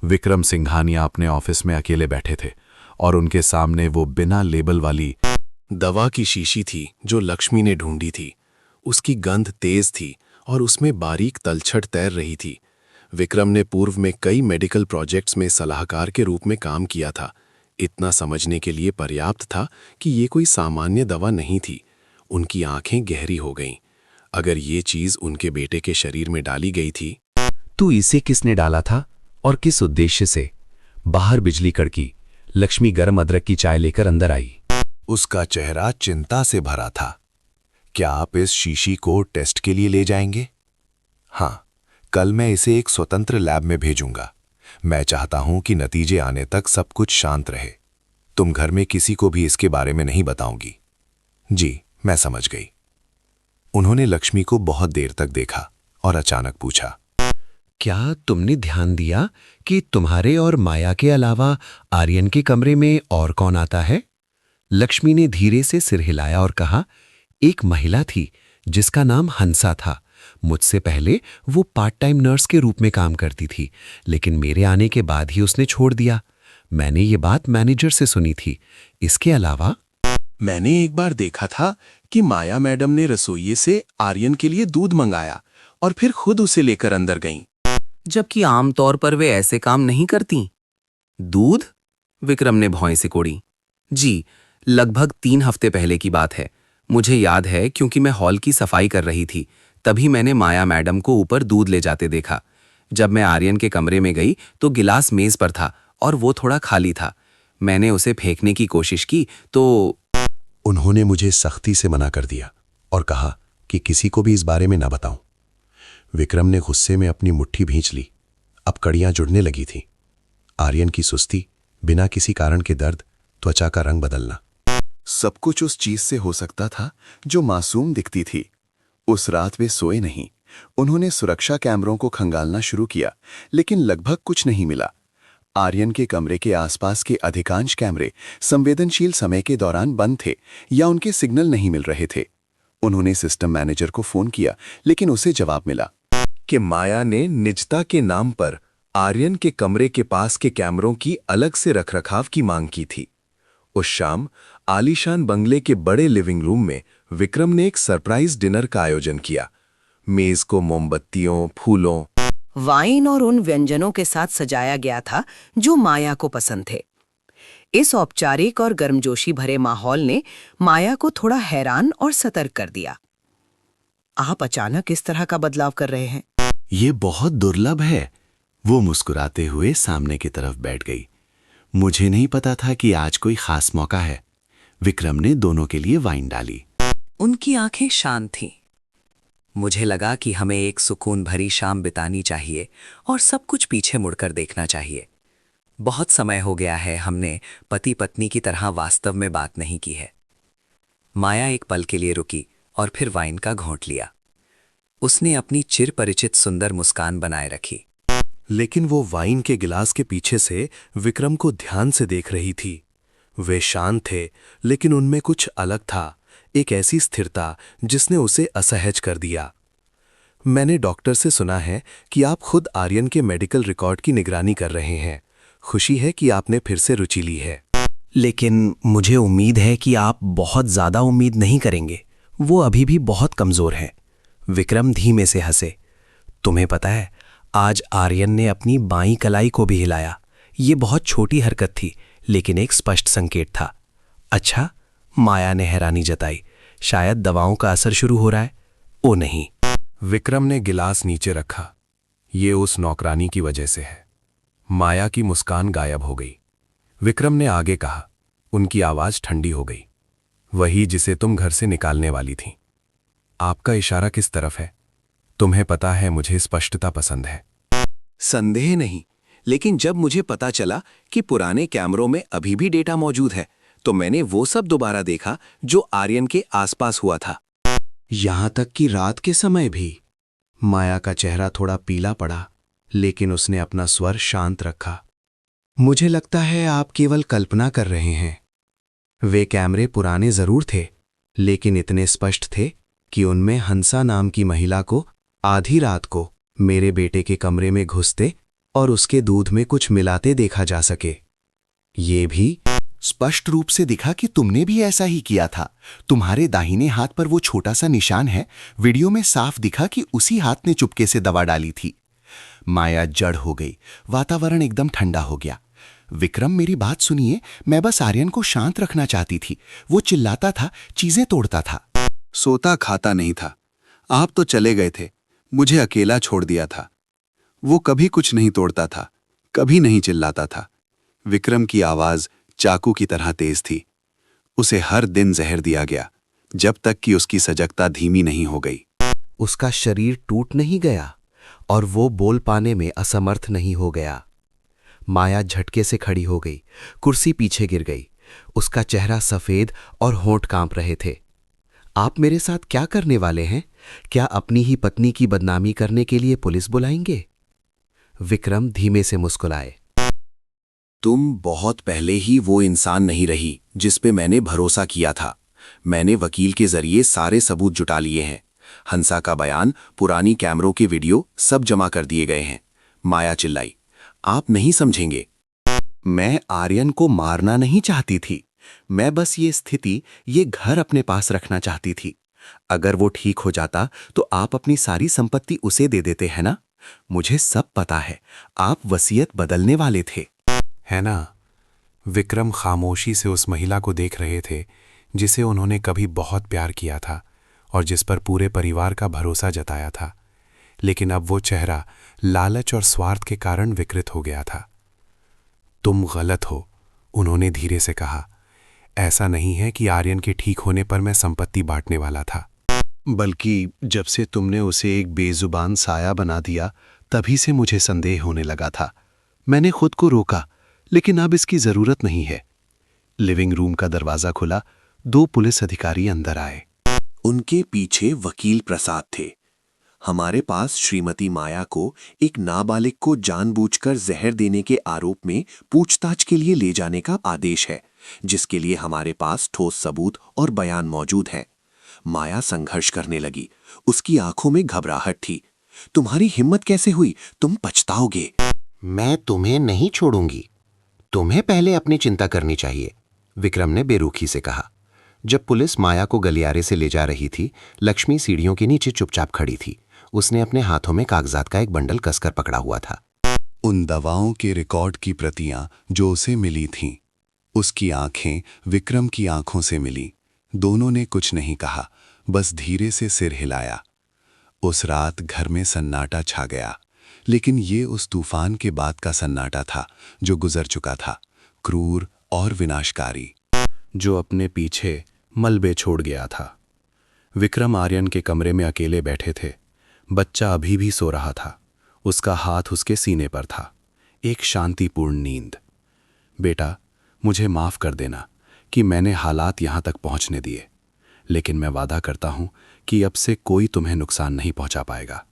विक्रम सिंघानिया अपने ऑफिस में अकेले बैठे थे और उनके सामने वो बिना लेबल वाली दवा की शीशी थी जो लक्ष्मी ने ढूंढी थी। उसकी गंध तेज थी और उसमें बारीक तलछट तैर रही थी। विक्रम ने पूर्व में कई मेडिकल प्रोजेक्ट्स में सलाहकार के रूप में काम किया था। इतना समझने के लिए पर्याप्त था कि ये कोई सामान्य दवा नहीं थी। उनकी आंखें गहरी हो गईं। अगर ये चीज उनके बेटे के शरीर में डाली गई थी। तू इसे किसने डाला था और किस उद्देश्य से? बाहर बिजली कड़की। लक्ष्मी गर्म अदरक की चाय लेकर अंदर आई। उसका चेहरा चिंता से भरा था। क्या आप इस शीशी को टेस्ट के लिए ले जाएंगे? हाँ, कल मैं इसे एक स्वतंत्र लैब में भेजूंगा। मैं चाहता हूं कि नतीजे आने तक सब कुछ शांत रहे। तुम घर में किसी को भी इसके बारे में नहीं बताऊंगी। जी, मैं समझ गई। उन्होंने लक्ष्मी को बहुत देर तक देखा और अचानक पूछा, क्या तुमने ध्यान दिया कि तुम्हारे और माया के अलावा आर्यन के कमरे में और कौन आता है? लक्ष्मी ने धीरे से सिर हिलाया और कहा, एक महिला थी जिसका नाम हंसा था। मुझसे पहले वो पार्ट टाइम नर्स के रूप में काम करती थी, लेकिन मेरे आने के बाद ही उसने छोड़ दिया। मैंने ये बात मैनेजर से सुनी थी। इसके अलावा मैंने एक बार देखा था कि माया मैडम ने रसोइये से आर्यन के लिए दूध मंगाया और फिर खुद उसे लेकर अंदर गईं। जबकि आमतौर पर वे ऐसे काम नहीं करती। दूध? विक्रम ने भौं से कोड़ी। जी, लगभग 3 हफ्ते पहले की बात है। मुझे याद है क्योंकि मैं हॉल की सफाई कर रही थी, तभी मैंने माया मैडम को ऊपर दूध ले जाते देखा। जब मैं आर्यन के कमरे में गई तो गिलास मेज पर था और वो थोड़ा खाली था। मैंने उसे फेंकने की कोशिश की तो उन्होंने मुझे सख्ती से मना कर दिया और कहा कि किसी को भी इस बारे में ना बताऊं। विक्रम ने गुस्से में अपनी मुट्ठी भींच ली। अब कड़ियां जुड़ने लगी थीं। आर्यन की सुस्ती, बिना किसी कारण के दर्द, त्वचा का रंग बदलना, सब कुछ उस चीज से हो सकता था जो मासूम दिखती थी। उस रात वे सोए नहीं। उन्होंने सुरक्षा कैमरों को खंगालना शुरू किया, लेकिन लगभग कुछ नहीं मिला। आर्यन के कमरे के आसपास के अधिकांश कैमरे संवेदनशील समय के दौरान बंद थे या उनके सिग्नल नहीं मिल रहे थे। उन्होंने सिस्टम मैनेजर को फोन किया, लेकिन उसे जवाब मिला कि माया ने निजता के नाम पर आर्यन के कमरे के पास के कैमरों की अलग से रखरखाव की मांग की थी। उस शाम आलीशान बंगले के बड़े लिविंग रूम में विक्रम ने एक सरप्राइज डिनर का आयोजन किया। मेज को मोमबत्तियों, फूलों, वाइन और उन व्यंजनों के साथ सजाया गया था जो माया को पसंद थे। इस औपचारिक और गर्मजोशी भरे माहौल ने माया को थोड़ा हैरान और सतर्क कर दिया। आप अचानक इस तरह का बदलाव कर रहे हैं? ये बहुत दुर्लभ है। वो मुस्कुराते हुए सामने की तरफ बैठ गई। मुझे नहीं पता था कि आज कोई खास मौका है। विक्रम ने दोनों के लिए वाइन डाली। उनकी आंखें शांत थीं। मुझे लगा कि हमें एक सुकून भरी शाम बितानी चाहिए और सब कुछ पीछे मुड़कर देखना चाहिए। बहुत समय हो गया है हमने पति पत्नी की तरह वास्तव में बात नहीं की है। माया एक पल के लिए रुकी और फिर वाइन का घोंट लिया। उसने अपनी चिर परिचित सुंदर मुस्कान बनाए रखी। लेकिन वो वाइन के गिलास के पीछे से विक्रम को ध्यान से देख रही थी। वे शांत थे, लेकिन उनमें कुछ अलग था, एक ऐसी स्थिरता जिसने उसे असहज कर दिया। मैंने डॉक्टर से सुना है कि आप खुद आर्यन के मेडिकल रिकॉर्ड की निगरानी कर रहे हैं। खुशी है कि आपने फिर से रुचि ली है। लेकिन मुझे उम्मीद है कि आप बहुत ज़्यादा उम्मीद नहीं करेंगे। वो अभी भी बहुत कमज़ोर है। विक्रम धीमे से हंसे। तुम्हें पता है, आज आर्यन ने अपनी बाईं कलाई को भी हिलाया। ये बहुत छोटी हरकत थी, लेकिन एक स्पष्ट संकेत था। अच्छा, माया ने हैरानी जताई। शायद दवाओं का असर शुरू हो रहा है। ओ नहीं। विक्रम ने गिलास नीचे रखा। ये उस नौकरानी की वजह से है। माया की मुस्कान गायब हो गई। विक्रम ने आगे कहा, उनकी आवाज ठंडी हो गई। वही जिसे तुम घर से निकालने वाली थी। आपका इशारा किस तरफ है? तुम्हें पता है मुझे स्पष्टता पसंद है। संदेह नहीं, लेकिन जब मुझे पता चला कि पुराने कैमरों में अभी भी डेटा मौजूद है, तो मैंने वो सब दोबारा देखा जो आर्यन के आसपास हुआ था। यहां तक कि रात के समय भी। माया का चेहरा थोड़ा पीला पड़ा, लेकिन उसने अपना स्वर शांत रखा। मुझे लगता है आप केवल कल्पना कर रहे हैं। वे कैमरे पुराने जरूर थे, लेकिन इतने स्पष्ट थे कि उनमें हंसा नाम की महिला को आधी रात को मेरे बेटे के कमरे में घुसते और उसके दूध में कुछ मिलाते देखा जा सके। ये भी स्पष्ट रूप से दिखा कि तुमने भी ऐसा ही किया था। तुम्हारे दाहिने हाथ पर वो छोटा सा निशान है। वीडियो में साफ दिखा कि उसी हाथ ने चुपके से दवा डाली थी। माया जड़ हो गई। वातावरण एकदम ठंडा हो गया। विक्रम, मेरी बात सुनिए। मैं बस आर्यन को शांत रखना चाहती थी। वो चिल्लाता था, चीजें तोड़ता था। सोता खाता नहीं था। आप तो चले गए थे, मुझे अकेला छोड़ दिया था। वो कभी कुछ नहीं तोड़ता था, कभी नहीं चिल्लाता था। विक्रम की आवाज चाकू की तरह तेज थी। उसे हर दिन जहर दिया गया, जब तक कि उसकी सजगता धीमी नहीं हो गई। उसका शरीर टूट नहीं गया और वो बोल पाने में असमर्थ नहीं हो गया। माया झटके से खड़ी हो गई, कुर्सी पीछे गिर गई। उसका चेहरा सफेद और होंठ कांप रहे थे। आप मेरे साथ क्या करने वाले हैं? क्या अपनी ही पत्नी की बदनामी करने के लिए पुलिस बुलाएंगे? विक्रम धीमे से मुस्कुराए। तुम बहुत पहले ही वो इंसान नहीं रही जिस पे मैंने भरोसा किया था। मैंने वकील के जरिए सारे सबूत जुटा लिए हैं। हंसा का बयान, पुरानी कैमरों के वीडियो सब जमा कर दिए गए हैं। माया चिल्लाई, आप नहीं समझेंगे। मैं आर्यन को मारना नहीं चाहती थी। मैं बस ये स्थिति, ये घर अपने पास रखना चाहती थी। अगर वो ठीक हो जाता तो आप अपनी सारी संपत्ति उसे दे देते, है ना? मुझे सब पता है। आप वसीयत बदलने वाले थे, है ना? विक्रम खामोशी से उस महिला को देख रहे थे जिसे उन्होंने कभी बहुत प्यार किया था और जिस पर पूरे परिवार का भरोसा जताया था। लेकिन अब वो चेहरा लालच और स्वार्थ के कारण विकृत हो गया था। तुम गलत हो, उन्होंने धीरे से कहा। ऐसा नहीं है कि आर्यन के ठीक होने पर मैं संपत्ति बांटने वाला था। बल्कि जब से तुमने उसे एक बेजुबान साया बना दिया, तभी से मुझे संदेह होने लगा था। मैंने खुद को रोका, लेकिन अब इसकी जरूरत नहीं है। लिविंग रूम का दरवाजा खुला। 2 पुलिस अधिकारी अंदर आए। उनके पीछे वकील प्रसाद थे। हमारे पास श्रीमती माया को एक नाबालिग को जानबूझकर जहर देने के आरोप में पूछताछ के लिए ले जाने का आदेश है, जिसके लिए हमारे पास ठोस सबूत और बयान मौजूद है। माया संघर्ष करने लगी। उसकी आंखों में घबराहट थी। तुम्हारी हिम्मत कैसे हुई? तुम पछताओगे। मैं तुम्हें नहीं छोड़ूंगी। तुम्हें पहले अपनी चिंता करनी चाहिए, विक्रम ने बेरुखी से कहा। जब पुलिस माया को गलियारे से ले जा रही थी, लक्ष्मी सीढ़ियों के नीचे चुपचाप खड़ी थी। उसने अपने हाथों में कागजात का एक बंडल कसकर पकड़ा हुआ था। उन दवाओं के रिकॉर्ड की प्रतियां जो उसे मिली थीं। उसकी आंखें विक्रम की आंखों से मिली। दोनों ने कुछ नहीं कहा, बस धीरे से सिर हिलाया। उस रात घर में सन्नाटा छा गया, लेकिन ये उस तूफान के बाद का सन्नाटा था जो गुजर चुका था, क्रूर और विनाशकारी, जो अपने पीछे मलबे छोड़ गया था। विक्रम आर्यन के कमरे में अकेले बैठे थे। बच्चा अभी भी सो रहा था। उसका हाथ उसके सीने पर था। एक शांतिपूर्ण नींद। बेटा, मुझे माफ कर देना कि मैंने हालात यहां तक पहुंचने दिए, लेकिन मैं वादा करता हूं कि अब से कोई तुम्हें नुकसान नहीं पहुंचा पाएगा।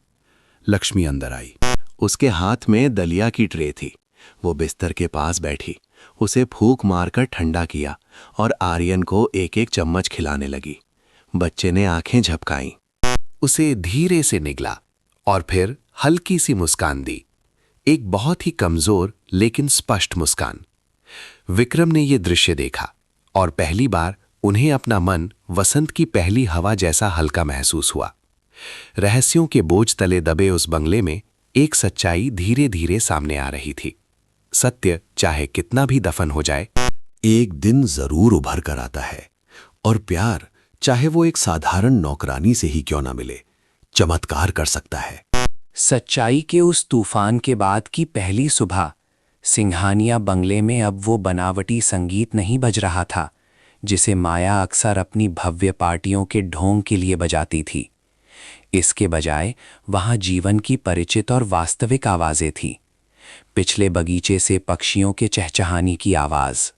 लक्ष्मी अंदर आई। उसके हाथ में दलिया की ट्रे थी। वो बिस्तर के पास बैठी, उसे फूंक मारकर ठंडा किया और आर्यन को एक एक चम्मच खिलाने लगी। बच्चे ने आंखें झपकाईं। उसे धीरे से निगला। और फिर हल्की सी मुस्कान दी, एक बहुत ही कमजोर लेकिन स्पष्ट मुस्कान। विक्रम ने यह दृश्य देखा और पहली बार उन्हें अपना मन वसंत की पहली हवा जैसा हल्का महसूस हुआ। रहस्यों के बोझ तले दबे उस बंगले में एक सच्चाई धीरे धीरे सामने आ रही थी। सत्य चाहे कितना भी दफन हो जाए, एक दिन जरूर उभर कर आता है, और प्यार चाहे वो एक साधारण नौकरानी से ही क्यों ना मिले, चमत्कार कर सकता है। सच्चाई के उस तूफान के बाद की पहली सुबह सिंघानिया बंगले में अब वो बनावटी संगीत नहीं बज रहा था जिसे माया अक्सर अपनी भव्य पार्टियों के ढोंग के लिए बजाती थी। इसके बजाय वहां जीवन की परिचित और वास्तविक आवाजें थीं। पिछले बगीचे से पक्षियों के चहचहाने की आवाज,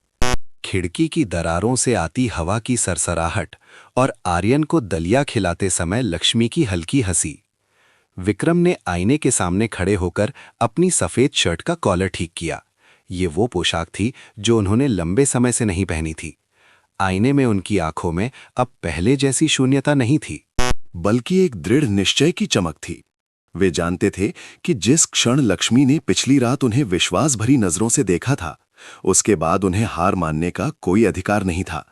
खिड़की की दरारों से आती हवा की सरसराहट और आर्यन को दलिया खिलाते समय लक्ष्मी की हल्की हंसी। विक्रम ने आईने के सामने खड़े होकर अपनी सफेद शर्ट का कॉलर ठीक किया। ये वो पोशाक थी जो उन्होंने लंबे समय से नहीं पहनी थी। आईने में उनकी आंखों में अब पहले जैसी शून्यता नहीं थी, बल्कि एक दृढ़ निश्चय की चमक थी। वे जानते थे कि जिस क्षण लक्ष्मी ने पिछली रात उन्हें विश्वास भरी नजरों से देखा था, उसके बाद उन्हें हार मानने का कोई अधिकार नहीं था।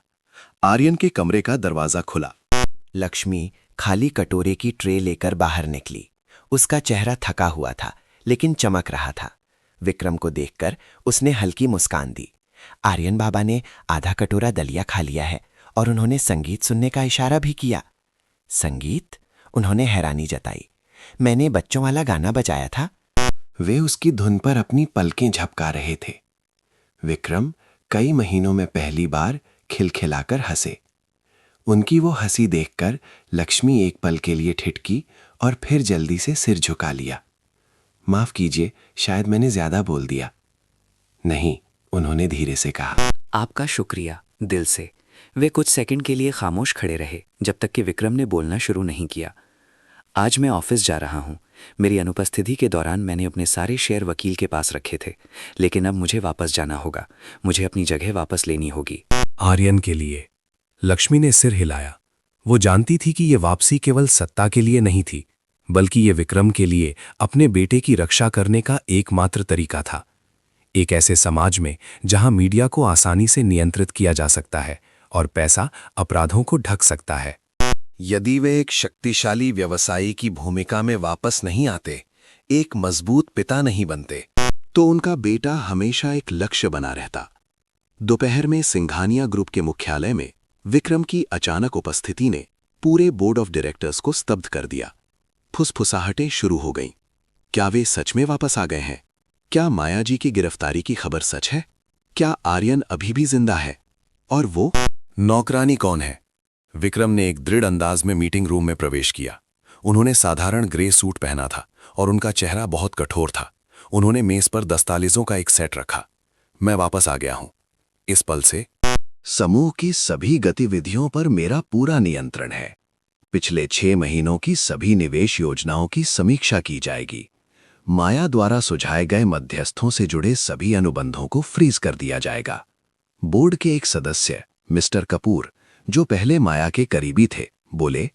आर्यन के कमरे का दरवाजा खुला। लक्ष्मी खाली कटोरे की ट्रे लेकर बाहर निकली। उसका चेहरा थका हुआ था लेकिन चमक रहा था। विक्रम को देखकर उसने हल्की मुस्कान दी। आर्यन बाबा ने आधा कटोरा दलिया खा लिया है और उन्होंने संगीत सुनने का इशारा भी किया। संगीत? उन्होंने हैरानी जताई। मैंने बच्चों वाला गाना बजाया था। वे उसकी धुन पर अपनी पलकें झपका रहे थे। विक्रम कई महीनों में पहली बार खिलखिलाकर हंसे। उनकी वो हंसी देखकर लक्ष्मी एक पल के लिए ठिठकी और फिर जल्दी से सिर झुका लिया। माफ कीजिए, शायद मैंने ज्यादा बोल दिया। नहीं, उन्होंने धीरे से कहा। आपका शुक्रिया, दिल से। वे कुछ सेकंड के लिए खामोश खड़े रहे जब तक कि विक्रम ने बोलना शुरू नहीं किया। आज मैं ऑफिस जा रहा हूं। मेरी अनुपस्थिति के दौरान मैंने अपने सारे शेयर वकील के पास रखे थे, लेकिन अब मुझे वापस जाना होगा। मुझे अपनी जगह वापस लेनी होगी। आर्यन के लिए। लक्ष्मी ने सिर हिलाया। वो जानती थी कि यह वापसी केवल सत्ता के लिए नहीं थी, बल्कि ये विक्रम के लिए अपने बेटे की रक्षा करने का एकमात्र तरीका था। एक ऐसे समाज में जहां मीडिया को आसानी से नियंत्रित किया जा सकता है और पैसा अपराधों को ढक सकता है। यदि वे एक शक्तिशाली व्यवसायी की भूमिका में वापस नहीं आते, एक मजबूत पिता नहीं बनते, तो उनका बेटा हमेशा एक लक्ष्य बना रहता। दोपहर में सिंघानिया ग्रुप के मुख्यालय में विक्रम की अचानक उपस्थिति ने पूरे बोर्ड ऑफ डायरेक्टर्स को स्तब्ध कर दिया। फुसफुसाहटें शुरू हो गईं। क्या वे सच में वापस आ गए हैं? क्या माया जी की गिरफ्तारी की खबर सच है? क्या आर्यन अभी भी जिंदा है? और वो नौकरानी कौन है? विक्रम ने एक दृढ़ अंदाज में मीटिंग रूम में प्रवेश किया। उन्होंने साधारण ग्रे सूट पहना था और उनका चेहरा बहुत कठोर था। उन्होंने मेज पर दस्तावेजों का एक सेट रखा। मैं वापस आ गया हूं। इस पल से समूह की सभी गतिविधियों पर मेरा पूरा नियंत्रण है। पिछले 6 महीनों की सभी निवेश योजनाओं की समीक्षा की जाएगी। माया द्वारा सुझाए गए मध्यस्थों से जुड़े सभी अनुबंधों को फ्रीज कर दिया जाएगा। बोर्ड के एक सदस्य मिस्टर कपूर, जो पहले माया के करीबी थे, बोले,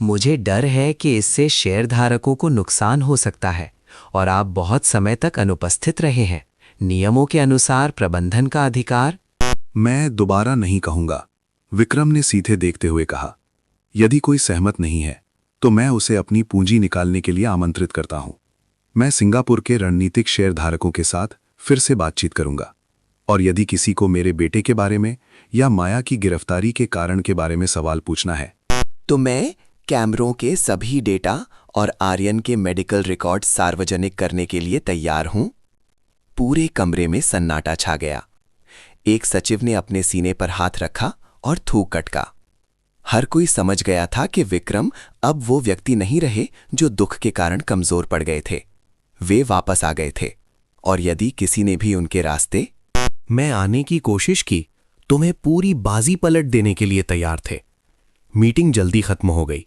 मुझे डर है कि इससे शेयरधारकों को नुकसान हो सकता है और आप बहुत समय तक अनुपस्थित रहे हैं। नियमों के अनुसार प्रबंधन का अधिकार। मैं दोबारा नहीं कहूंगा, विक्रम ने सीधे देखते हुए कहा। यदि कोई सहमत नहीं है तो मैं उसे अपनी पूंजी निकालने के लिए आमंत्रित करता हूं। मैं सिंगापुर के रणनीतिक शेयरधारकों के साथ फिर से बातचीत करूंगा, और यदि किसी को मेरे बेटे के बारे में या माया की गिरफ्तारी के कारण के बारे में सवाल पूछना है तो मैं कैमरों के सभी डेटा और आर्यन के मेडिकल रिकॉर्ड सार्वजनिक करने के लिए तैयार हूं। पूरे कमरे में सन्नाटा छा गया। एक सचिव ने अपने सीने पर हाथ रखा और थूक कटका। हर कोई समझ गया था कि विक्रम अब वो व्यक्ति नहीं रहे जो दुख के कारण कमजोर पड़ गए थे। वे वापस आ गए थे, और यदि किसी ने भी उनके रास्ते मैं आने की कोशिश की तो मैं पूरी बाजी पलट देने के लिए तैयार थे। मीटिंग जल्दी खत्म हो गई।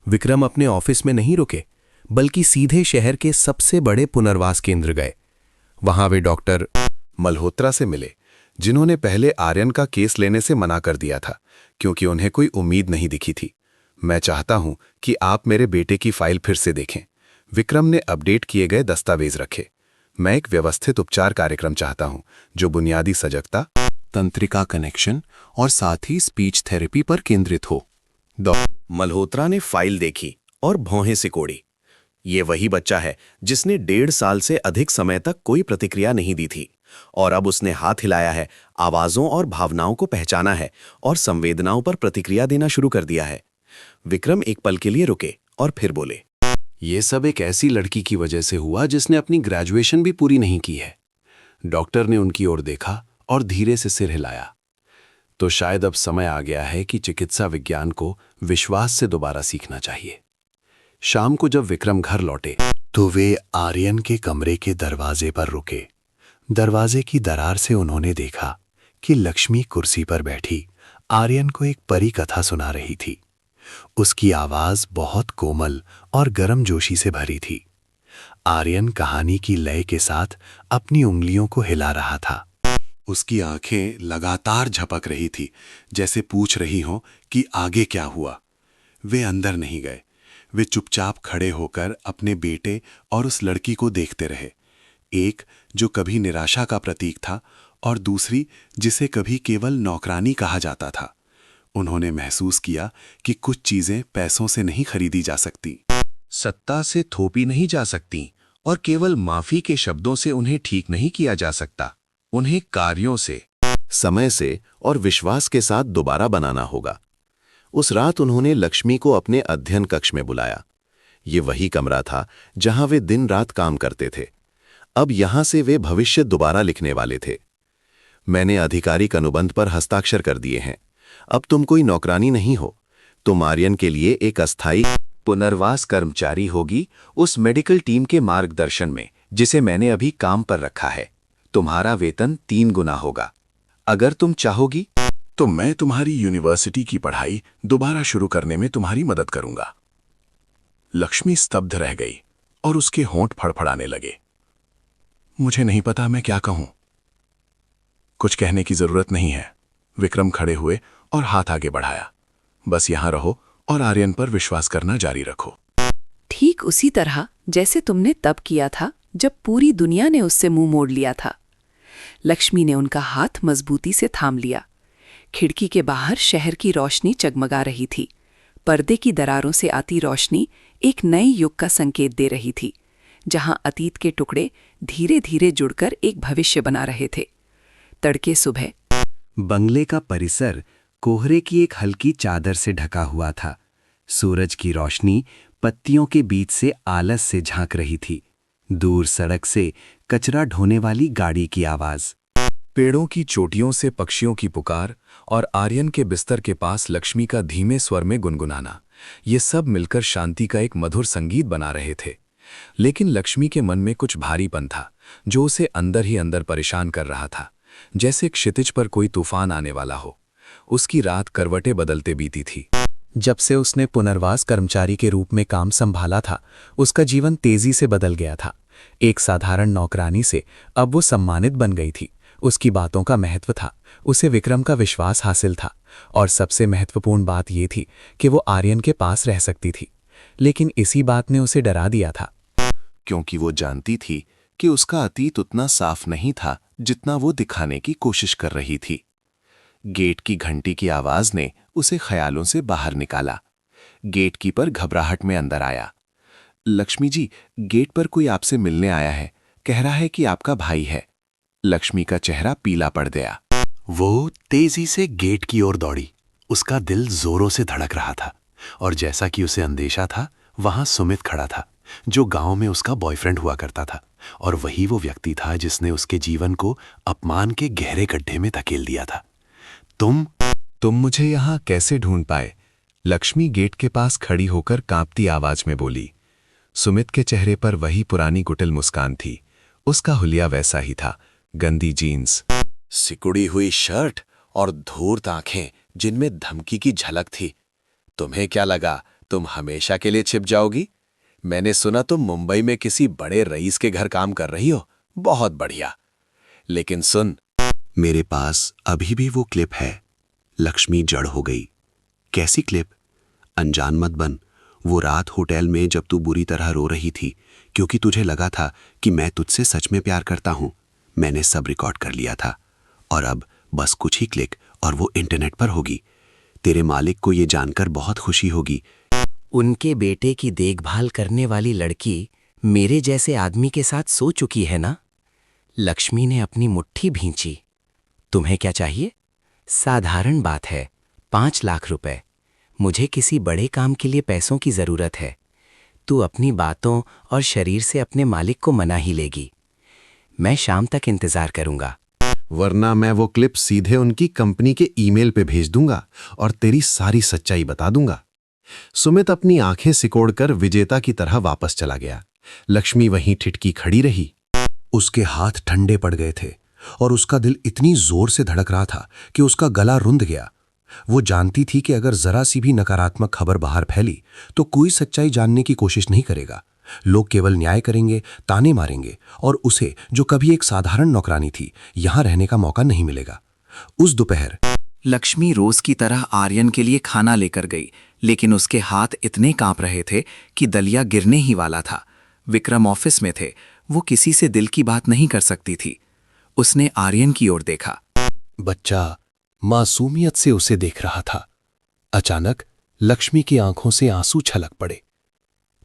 विक्रम अपने ऑफिस में नहीं रुके, बल्कि सीधे शहर के सबसे बड़े पुनर्वास केंद्र गए। वहां वे डॉक्टर मल्होत्रा से मिले, जिन्होंने पहले आर्यन का केस लेने से मना कर दिया था क्योंकि उन्हें कोई उम्मीद नहीं दिखी थी। मैं चाहता हूं कि आप मेरे बेटे की फाइल फिर से देखें। विक्रम ने अपडेट किए गए दस्तावेज रखे। मैं एक व्यवस्थित उपचार कार्यक्रम चाहता हूं जो बुनियादी सजगता, तंत्रिका कनेक्शन और साथ ही स्पीच थेरेपी पर केंद्रित हो। मल्होत्रा ने फाइल देखी और भौहें सिकोड़ी। ये वही बच्चा है जिसने 1.5 साल से अधिक समय तक कोई प्रतिक्रिया नहीं दी थी, और अब उसने हाथ हिलाया है, आवाजों और भावनाओं को पहचाना है और संवेदनाओं पर प्रतिक्रिया देना शुरू कर दिया है। विक्रम एक पल के लिए रुके और फिर बोले, ये सब एक ऐसी लड़की की वजह से हुआ जिसने अपनी ग्रेजुएशन भी पूरी नहीं की है। डॉक्टर ने उनकी ओर देखा और धीरे से सिर हिलाया। तो शायद अब समय आ गया है कि चिकित्सा विज्ञान को विश्वास से दोबारा सीखना चाहिए। शाम को जब विक्रम घर लौटे तो वे आर्यन के कमरे के दरवाजे पर रुके। दरवाजे की दरार से उन्होंने देखा कि लक्ष्मी कुर्सी पर बैठी आर्यन को एक परी कथा सुना रही थी। उसकी आवाज बहुत कोमल और गर्मजोशी से भरी थी। आर्यन कहानी की लय के साथ अपनी उंगलियों को हिला रहा था। उसकी आंखें लगातार झपक रही थी, जैसे पूछ रही हों कि आगे क्या हुआ। वे अंदर नहीं गए। वे चुपचाप खड़े होकर अपने बेटे और उस लड़की को देखते रहे, एक जो कभी निराशा का प्रतीक था और दूसरी जिसे कभी केवल नौकरानी कहा जाता था। उन्होंने महसूस किया कि कुछ चीजें पैसों से नहीं खरीदी जा सकती, सत्ता से थोपी नहीं जा सकती, और केवल माफी के शब्दों से उन्हें ठीक नहीं किया जा सकता। उन्हें कार्यों से, समय से और विश्वास के साथ दोबारा बनाना होगा। उस रात उन्होंने लक्ष्मी को अपने अध्ययन कक्ष में बुलाया। ये वही कमरा था जहां वे दिन रात काम करते थे। अब यहां से वे भविष्य दोबारा लिखने वाले थे। मैंने आधिकारिक अनुबंध पर हस्ताक्षर कर दिए हैं। अब तुम कोई नौकरानी नहीं हो। तुम आर्यन के लिए एक अस्थायी पुनर्वास कर्मचारी होगी, उस मेडिकल टीम के मार्गदर्शन में जिसे मैंने अभी काम पर रखा है। तुम्हारा वेतन 3 गुना होगा। अगर तुम चाहोगी तो मैं तुम्हारी यूनिवर्सिटी की पढ़ाई दोबारा शुरू करने में तुम्हारी मदद करूंगा। लक्ष्मी स्तब्ध रह गई और उसके होंठ फड़फड़ाने लगे। मुझे नहीं पता मैं क्या कहूं। कुछ कहने की जरूरत नहीं है। विक्रम खड़े हुए और हाथ आगे बढ़ाया। बस यहां रहो और आर्यन पर विश्वास करना जारी रखो। ठीक उसी तरह जैसे तुमने तब किया था जब पूरी दुनिया ने उससे मुंह मोड़ लिया था। लक्ष्मी ने उनका हाथ मजबूती से थाम लिया। खिड़की के बाहर शहर की रोशनी जगमगा रही थी। पर्दे की दरारों से आती रोशनी एक नए युग का संकेत दे रही थी, जहां अतीत के टुकड़े धीरे धीरे जुड़कर एक भविष्य बना रहे थे। तड़के सुबह बंगले का परिसर कोहरे की एक हल्की चादर से ढका हुआ था। सूरज की रोशनी पत्तियों के बीच से आलस से झांक रही थी। दूर सड़क से कचरा ढोने वाली गाड़ी की आवाज, पेड़ों की चोटियों से पक्षियों की पुकार और आर्यन के बिस्तर के पास लक्ष्मी का धीमे स्वर में गुनगुनाना, ये सब मिलकर शांति का एक मधुर संगीत बना रहे थे। लेकिन लक्ष्मी के मन में कुछ भारीपन था जो उसे अंदर ही अंदर परेशान कर रहा था, जैसे क्षितिज पर कोई तूफान आने वाला हो। उसकी रात करवटें बदलते बीती थी। जब से उसने पुनर्वास कर्मचारी के रूप में काम संभाला था, उसका जीवन तेजी से बदल गया था। एक साधारण नौकरानी से अब वो सम्मानित बन गई थी। उसकी बातों का महत्व था, उसे विक्रम का विश्वास हासिल था, और सबसे महत्वपूर्ण बात ये थी कि वो आर्यन के पास रह सकती थी। लेकिन इसी बात ने उसे डरा दिया था, क्योंकि वो जानती थी कि उसका अतीत उतना साफ नहीं था जितना वो दिखाने की कोशिश कर रही थी। गेट की घंटी की आवाज ने उसे ख्यालों से बाहर निकाला। गेटकीपर घबराहट में अंदर आया। लक्ष्मी जी, गेट पर कोई आपसे मिलने आया है, कह रहा है कि आपका भाई है। लक्ष्मी का चेहरा पीला पड़ गया। वो तेजी से गेट की ओर दौड़ी। उसका दिल जोरों से धड़क रहा था, और जैसा कि उसे अंदेशा था, वहां सुमित खड़ा था, जो गांव में उसका बॉयफ्रेंड हुआ करता था, और वही वो व्यक्ति था जिसने उसके जीवन को अपमान के गहरे गड्ढे में धकेल दिया था। तुम मुझे यहां कैसे ढूंढ पाए? लक्ष्मी गेट के पास खड़ी होकर कांपती आवाज में बोली। सुमित के चेहरे पर वही पुरानी कुटिल मुस्कान थी। उसका हुलिया वैसा ही था, गंदी जीन्स, सिकुड़ी हुई शर्ट और धूर्त आंखें जिनमें धमकी की झलक थी। तुम्हें क्या लगा तुम हमेशा के लिए छिप जाओगी? मैंने सुना तुम मुंबई में किसी बड़े रईस के घर काम कर रही हो। बहुत बढ़िया। लेकिन सुन, मेरे पास अभी भी वो क्लिप है। लक्ष्मी जड़ हो गई। कैसी क्लिप? अनजान मत बन। वो रात होटल में जब तू बुरी तरह रो रही थी क्योंकि तुझे लगा था कि मैं तुझसे सच में प्यार करता हूं, मैंने सब रिकॉर्ड कर लिया था। और अब बस कुछ ही क्लिक और वो इंटरनेट पर होगी। तेरे मालिक को ये जानकर बहुत खुशी होगी। उनके बेटे की देखभाल करने वाली लड़की मेरे जैसे आदमी के साथ सो चुकी है ना? लक्ष्मी ने अपनी मुट्ठी भींची। तुम्हें क्या चाहिए? साधारण बात है, 5 लाख रुपए। मुझे किसी बड़े काम के लिए पैसों की जरूरत है। तू अपनी बातों और शरीर से अपने मालिक को मना ही लेगी। मैं शाम तक इंतजार करूंगा। वरना मैं वो क्लिप सीधे उनकी कंपनी के ईमेल पे भेज दूंगा और तेरी सारी सच्चाई बता दूंगा। सुमित अपनी आंखें सिकोड़कर विजेता की तरह वापस चला गया। लक्ष्मी वहीं ठिठकी खड़ी रही। उसके हाथ ठंडे पड़ गए थे और उसका दिल इतनी जोर से धड़क रहा था कि उसका गला रुंध गया। वो जानती थी कि अगर जरा सी भी नकारात्मक खबर बाहर फैली तो कोई सच्चाई जानने की कोशिश नहीं करेगा। लोग केवल न्याय करेंगे, ताने मारेंगे और उसे, जो कभी एक साधारण नौकरानी थी, यहां रहने का मौका नहीं मिलेगा। उस दोपहर लक्ष्मी रोज की तरह आर्यन के लिए खाना लेकर गई, लेकिन उसके हाथ इतने कांप रहे थे कि दलिया गिरने ही वाला था। विक्रम ऑफिस में थे, वो किसी से दिल की बात नहीं कर सकती थी। उसने आर्यन की ओर देखा। बच्चा मासूमियत से उसे देख रहा था। अचानक लक्ष्मी की आंखों से आंसू छलक पड़े।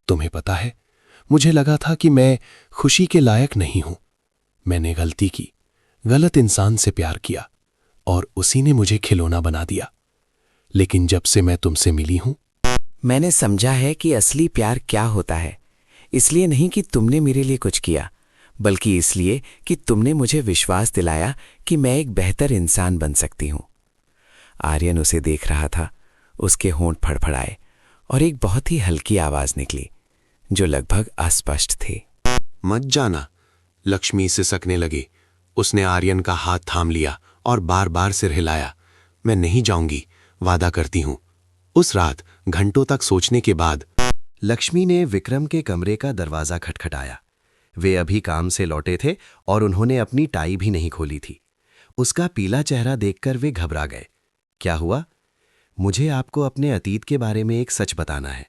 तुम्हें पता है, मुझे लगा था कि मैं खुशी के लायक नहीं हूं। मैंने गलती की, गलत इंसान से प्यार किया और उसी ने मुझे खिलौना बना दिया। लेकिन जब से मैं तुमसे मिली हूं, मैंने समझा है कि असली प्यार क्या होता है। इसलिए नहीं कि तुमने मेरे लिए कुछ किया, बल्कि इसलिए कि तुमने मुझे विश्वास दिलाया कि मैं एक बेहतर इंसान बन सकती हूं। आर्यन उसे देख रहा था। उसके होंठ फड़फड़ाए और एक बहुत ही हल्की आवाज निकली, जो लगभग अस्पष्ट थी। मत जाना। लक्ष्मी सिसकने लगी। उसने आर्यन का हाथ थाम लिया और बार बार सिर हिलाया। मैं नहीं जाऊंगी, वादा करती हूं। उस रात घंटों तक सोचने के बाद लक्ष्मी ने विक्रम के कमरे का दरवाजा खटखटाया। वे अभी काम से लौटे थे और उन्होंने अपनी टाई भी नहीं खोली थी। उसका पीला चेहरा देखकर वे घबरा गए। क्या हुआ? मुझे आपको अपने अतीत के बारे में एक सच बताना है।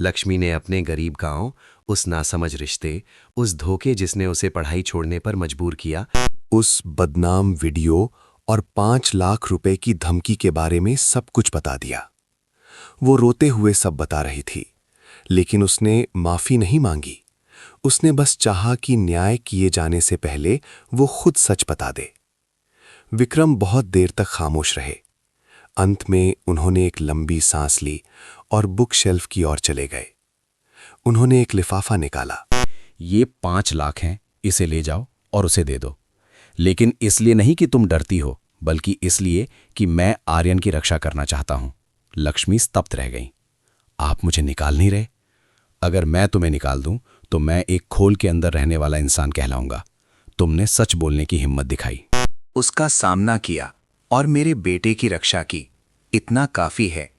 लक्ष्मी ने अपने गरीब गांव, उस नासमझ रिश्ते, उस धोखे जिसने उसे पढ़ाई छोड़ने पर मजबूर किया, उस बदनाम वीडियो और 5 लाख रुपए की धमकी के बारे में सब कुछ बता दिया। वो रोते हुए सब बता रही थी, लेकिन उसने माफी नहीं मांगी। उसने बस चाहा कि न्याय किए जाने से पहले वो खुद सच बता दे। विक्रम बहुत देर तक खामोश रहे। अंत में उन्होंने एक लंबी सांस ली और बुक शेल्फ की ओर चले गए। उन्होंने एक लिफाफा निकाला। ये 5 लाख हैं, इसे ले जाओ और उसे दे दो। लेकिन इसलिए नहीं कि तुम डरती हो, बल्कि इसलिए कि मैं आर्यन की रक्षा करना चाहता हूं। लक्ष्मी स्तब्ध रह गई। आप मुझे निकाल नहीं रहे? अगर मैं तुम्हें निकाल दूं तो मैं एक खोल के अंदर रहने वाला इंसान कहलाऊंगा। तुमने सच बोलने की हिम्मत दिखाई, उसका सामना किया और मेरे बेटे की रक्षा की। इतना काफी है।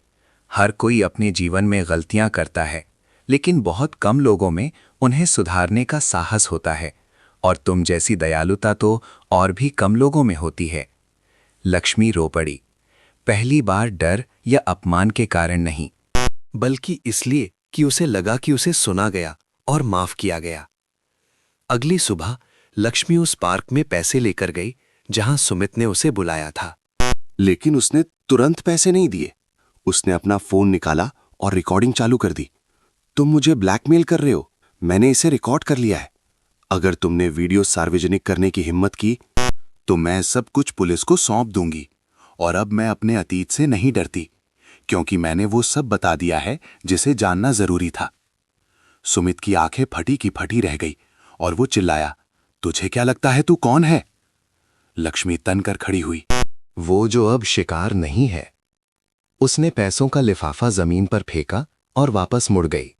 हर कोई अपने जीवन में गलतियां करता है, लेकिन बहुत कम लोगों में उन्हें सुधारने का साहस होता है, और तुम जैसी दयालुता तो और भी कम लोगों में होती है। लक्ष्मी रो पड़ी। पहली बार डर या अपमान के कारण नहीं, बल्कि इसलिए कि उसे लगा कि उसे सुना गया और माफ किया गया। अगली सुबह लक्ष्मी उस पार्क में पैसे लेकर गई जहां सुमित ने उसे बुलाया था। लेकिन उसने तुरंत पैसे नहीं दिए। उसने अपना फोन निकाला और रिकॉर्डिंग चालू कर दी। तुम मुझे ब्लैकमेल कर रहे हो, मैंने इसे रिकॉर्ड कर लिया है। अगर तुमने वीडियो सार्वजनिक करने की हिम्मत की तो मैं सब कुछ पुलिस को सौंप दूंगी। और अब मैं अपने अतीत से नहीं डरती, क्योंकि मैंने वो सब बता दिया है जिसे जानना जरूरी था। सुमित की आंखें फटी की फटी रह गई और वो चिल्लाया, तुझे क्या लगता है तू कौन है? लक्ष्मी तनकर खड़ी हुई। वो जो अब शिकार नहीं है। उसने पैसों का लिफाफा जमीन पर फेंका और वापस मुड़ गई।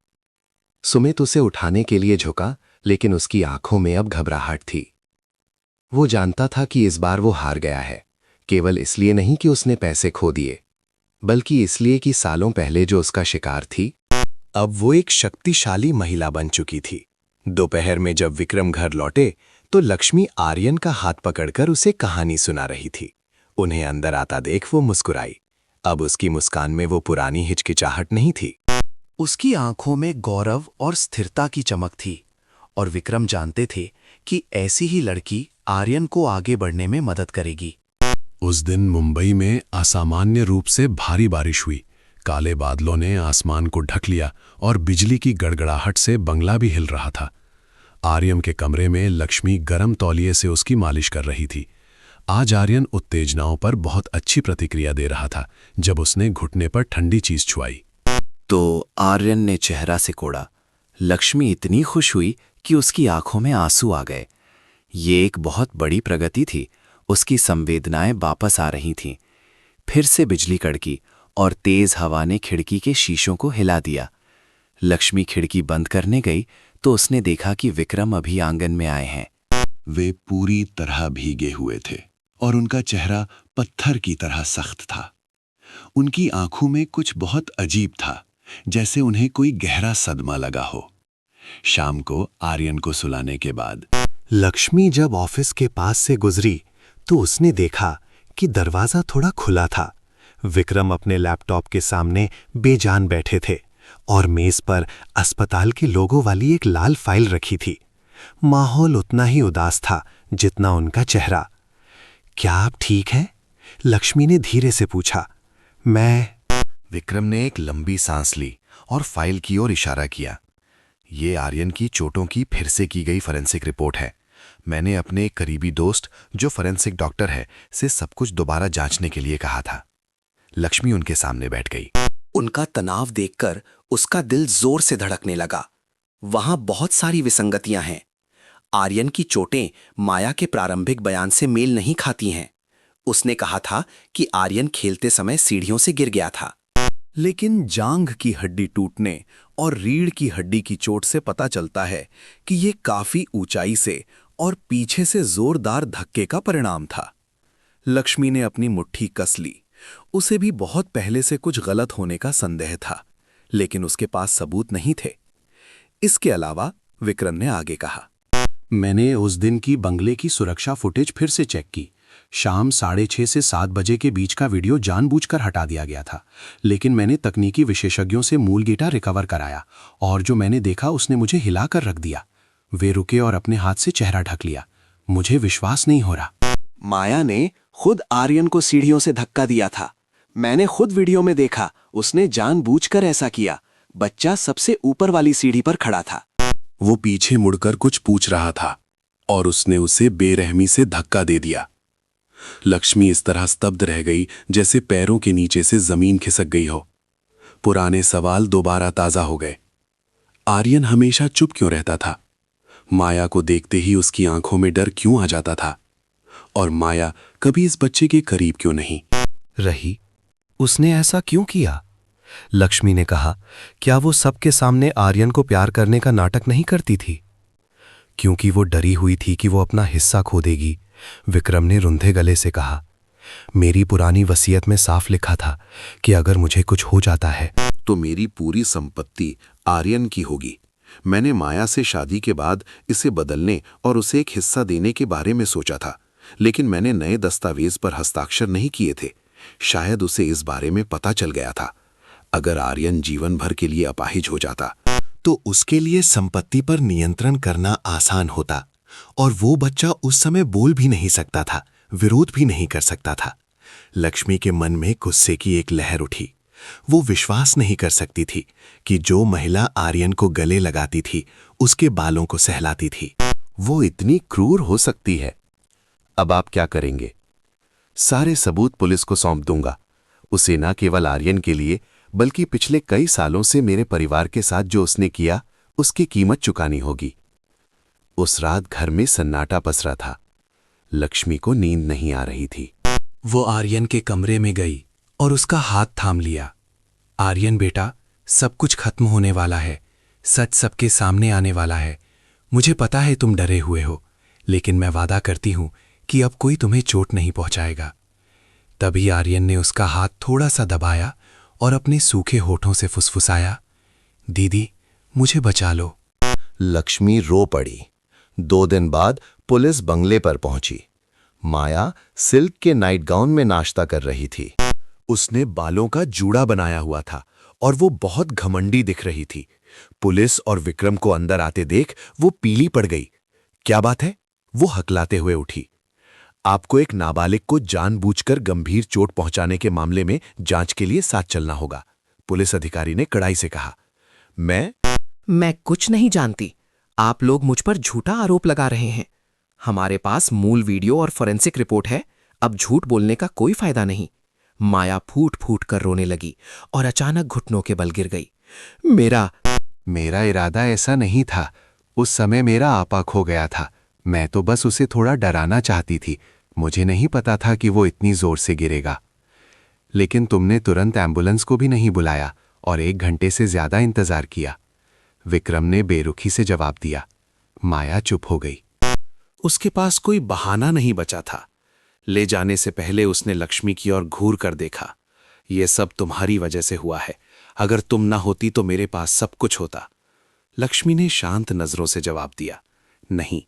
सुमित उसे उठाने के लिए झुका, लेकिन उसकी आंखों में अब घबराहट थी। वो जानता था कि इस बार वो हार गया है, केवल इसलिए नहीं कि उसने पैसे खो दिए, बल्कि इसलिए कि सालों पहले जो उसका शिकार थी, अब वो एक शक्तिशाली महिला बन चुकी थी। दोपहर में जब विक्रम घर लौटे तो लक्ष्मी आर्यन का हाथ पकड़कर उसे कहानी सुना रही थी। उन्हें अंदर आता देख वो मुस्कुराई। अब उसकी मुस्कान में वो पुरानी हिचकिचाहट नहीं थी। उसकी आंखों में गौरव और स्थिरता की चमक थी और विक्रम जानते थे कि ऐसी ही लड़की आर्यन को आगे बढ़ने में मदद करेगी। उस दिन मुंबई में असामान्य रूप से भारी बारिश हुई। काले बादलों ने आसमान को ढक लिया और बिजली की गड़गड़ाहट से बंगला भी हिल रहा था। आर्यन के कमरे में लक्ष्मी गरम तौलिए से उसकी मालिश कर रही थी। आज आर्यन उत्तेजनाओं पर बहुत अच्छी प्रतिक्रिया दे रहा था जब उसने घुटने पर ठंडी चीज छुआई। तो आर्यन ने चेहरा सिकोड़ा। लक्ष्मी इतनी खुश हुई कि उसकी आंखों में आंसू आ गए। ये एक बहुत बड़ी प्रगति थी। उसकी संवेदनाएं वापस आ रही थीं। फिर से बिजली कड़की और तेज हवा ने खिड़की के शीशों को हिला दिया। लक्ष्मी खिड़की बंद करने गई तो उसने देखा कि विक्रम अभी आंगन में आए हैं। वे पूरी तरह भीगे हुए थे और उनका चेहरा पत्थर की तरह सख्त था। उनकी आंखों में कुछ बहुत अजीब था, जैसे उन्हें कोई गहरा सदमा लगा हो। शाम को आर्यन को सुलाने के बाद लक्ष्मी जब ऑफिस के पास से गुजरी तो उसने देखा कि दरवाजा थोड़ा खुला था। विक्रम अपने लैपटॉप के सामने बेजान बैठे थे और मेज पर अस्पताल के लोगों वाली एक लाल फाइल रखी थी। माहौल उतना ही उदास था जितना उनका चेहरा। क्या आप ठीक हैं? लक्ष्मी ने धीरे से पूछा। विक्रम ने एक लंबी सांस ली और फाइल की ओर इशारा किया। ये आर्यन की चोटों की फिर से की गई फॉरेंसिक रिपोर्ट है। मैंने अपने एक करीबी दोस्त जो फॉरेंसिक डॉक्टर है से सब कुछ दोबारा जांचने के लिए कहा था। लक्ष्मी उनके सामने बैठ गई। उनका तनाव देखकर उसका दिल जोर से धड़कने लगा। वहां बहुत सारी विसंगतियां हैं। आर्यन की चोटें माया के प्रारंभिक बयान से मेल नहीं खाती हैं। उसने कहा था कि आर्यन खेलते समय सीढ़ियों से गिर गया था। लेकिन जांघ की हड्डी टूटने और रीढ़ की हड्डी की चोट से पता चलता है कि ये काफी ऊंचाई से और पीछे से जोरदार धक्के का परिणाम था। लक्ष्मी ने अपनी मुट्ठी कस ली। उसे भी बहुत पहले से कुछ गलत होने का संदेह था, लेकिन उसके पास सबूत नहीं थे। इसके अलावा विक्रम ने आगे कहा, मैंने उस दिन की बंगले की सुरक्षा फुटेज फिर से चेक की। शाम 6:30 से 7 बजे के बीच का वीडियो जानबूझकर हटा दिया गया था, लेकिन मैंने तकनीकी विशेषज्ञों से मूल डेटा रिकवर कराया और जो मैंने देखा उसने मुझे हिलाकर रख दिया। वे रुके और अपने हाथ से चेहरा ढक लिया। मुझे विश्वास नहीं हो रहा। माया ने खुद आर्यन को सीढ़ियों से धक्का दिया था। मैंने खुद वीडियो में देखा, उसने जानबूझकर ऐसा किया। बच्चा सबसे ऊपर वाली सीढ़ी पर खड़ा था। वो पीछे मुड़कर कुछ पूछ रहा था और उसने उसे बेरहमी से धक्का दे दिया। लक्ष्मी इस तरह स्तब्ध रह गई जैसे पैरों के नीचे से जमीन खिसक गई हो। पुराने सवाल दोबारा ताजा हो गए। आर्यन हमेशा चुप क्यों रहता था? माया को देखते ही उसकी आंखों में डर क्यों आ जाता था? और माया कभी इस बच्चे के करीब क्यों नहीं रही? उसने ऐसा क्यों किया? लक्ष्मी ने कहा, क्या वो सबके सामने आर्यन को प्यार करने का नाटक नहीं करती थी? क्योंकि वो डरी हुई थी कि वो अपना हिस्सा खो देगी। विक्रम ने रुंधे गले से कहा, मेरी पुरानी वसीयत में साफ लिखा था कि अगर मुझे कुछ हो जाता है तो मेरी पूरी संपत्ति आर्यन की होगी। मैंने माया से शादी के बाद इसे बदलने और उसे एक हिस्सा देने के बारे में सोचा था, लेकिन मैंने नए दस्तावेज पर हस्ताक्षर नहीं किए थे। शायद उसे इस बारे में पता चल गया था। अगर आर्यन जीवन भर के लिए अपाहिज हो जाता तो उसके लिए संपत्ति पर नियंत्रण करना आसान होता और वो बच्चा उस समय बोल भी नहीं सकता था, विरोध भी नहीं कर सकता था। लक्ष्मी के मन में गुस्से की एक लहर उठी। वो विश्वास नहीं कर सकती थी कि जो महिला आर्यन को गले लगाती थी उसके बालों को सहलाती थी, वो इतनी क्रूर हो सकती है। अब आप क्या करेंगे? सारे सबूत पुलिस को सौंप दूंगा। उसे न केवल आर्यन के लिए बल्कि पिछले कई सालों से मेरे परिवार के साथ जो उसने किया उसकी कीमत चुकानी होगी। उस रात घर में सन्नाटा पसरा था। लक्ष्मी को नींद नहीं आ रही थी। वो आर्यन के कमरे में गई और उसका हाथ थाम लिया। आर्यन बेटा, सब कुछ खत्म होने वाला है। सच सबके सामने आने वाला है। मुझे पता है तुम डरे हुए हो, लेकिन मैं वादा करती हूं कि अब कोई तुम्हें चोट नहीं पहुंचाएगा। तभी आर्यन ने उसका हाथ थोड़ा सा दबाया और अपने सूखे होठों से फुसफुसाया, दीदी मुझे बचा लो। लक्ष्मी रो पड़ी। 2 दिन बाद पुलिस बंगले पर पहुंची। माया सिल्क के नाइट गाउन में नाश्ता कर रही थी। उसने बालों का जूड़ा बनाया हुआ था और वो बहुत घमंडी दिख रही थी। पुलिस और विक्रम को अंदर आते देख वो पीली पड़ गई। क्या बात है? वो हकलाते हुए उठी। आपको एक नाबालिग को जानबूझकर गंभीर चोट पहुंचाने के मामले में जांच के लिए साथ चलना होगा, पुलिस अधिकारी ने कड़ाई से कहा। मैं कुछ नहीं जानती। आप लोग मुझ पर झूठा आरोप लगा रहे हैं। हमारे पास मूल वीडियो और फोरेंसिक रिपोर्ट है। अब झूठ बोलने का कोई फायदा नहीं। माया फूट फूट कर रोने लगी और अचानक घुटनों के बल गिर गई। मेरा इरादा ऐसा नहीं था। उस समय मेरा आपा खो गया था। मैं तो बस उसे थोड़ा डराना चाहती थी। मुझे नहीं पता था कि वो इतनी जोर से गिरेगा। लेकिन तुमने तुरंत एम्बुलेंस को भी नहीं बुलाया और 1 घंटे से ज्यादा इंतजार किया, विक्रम ने बेरुखी से जवाब दिया। माया चुप हो गई। उसके पास कोई बहाना नहीं बचा था। ले जाने से पहले उसने लक्ष्मी की ओर घूर कर देखा। ये सब तुम्हारी वजह से हुआ है। अगर तुम ना होती तो मेरे पास सब कुछ होता। लक्ष्मी ने शांत नजरों से जवाब दिया। नहीं,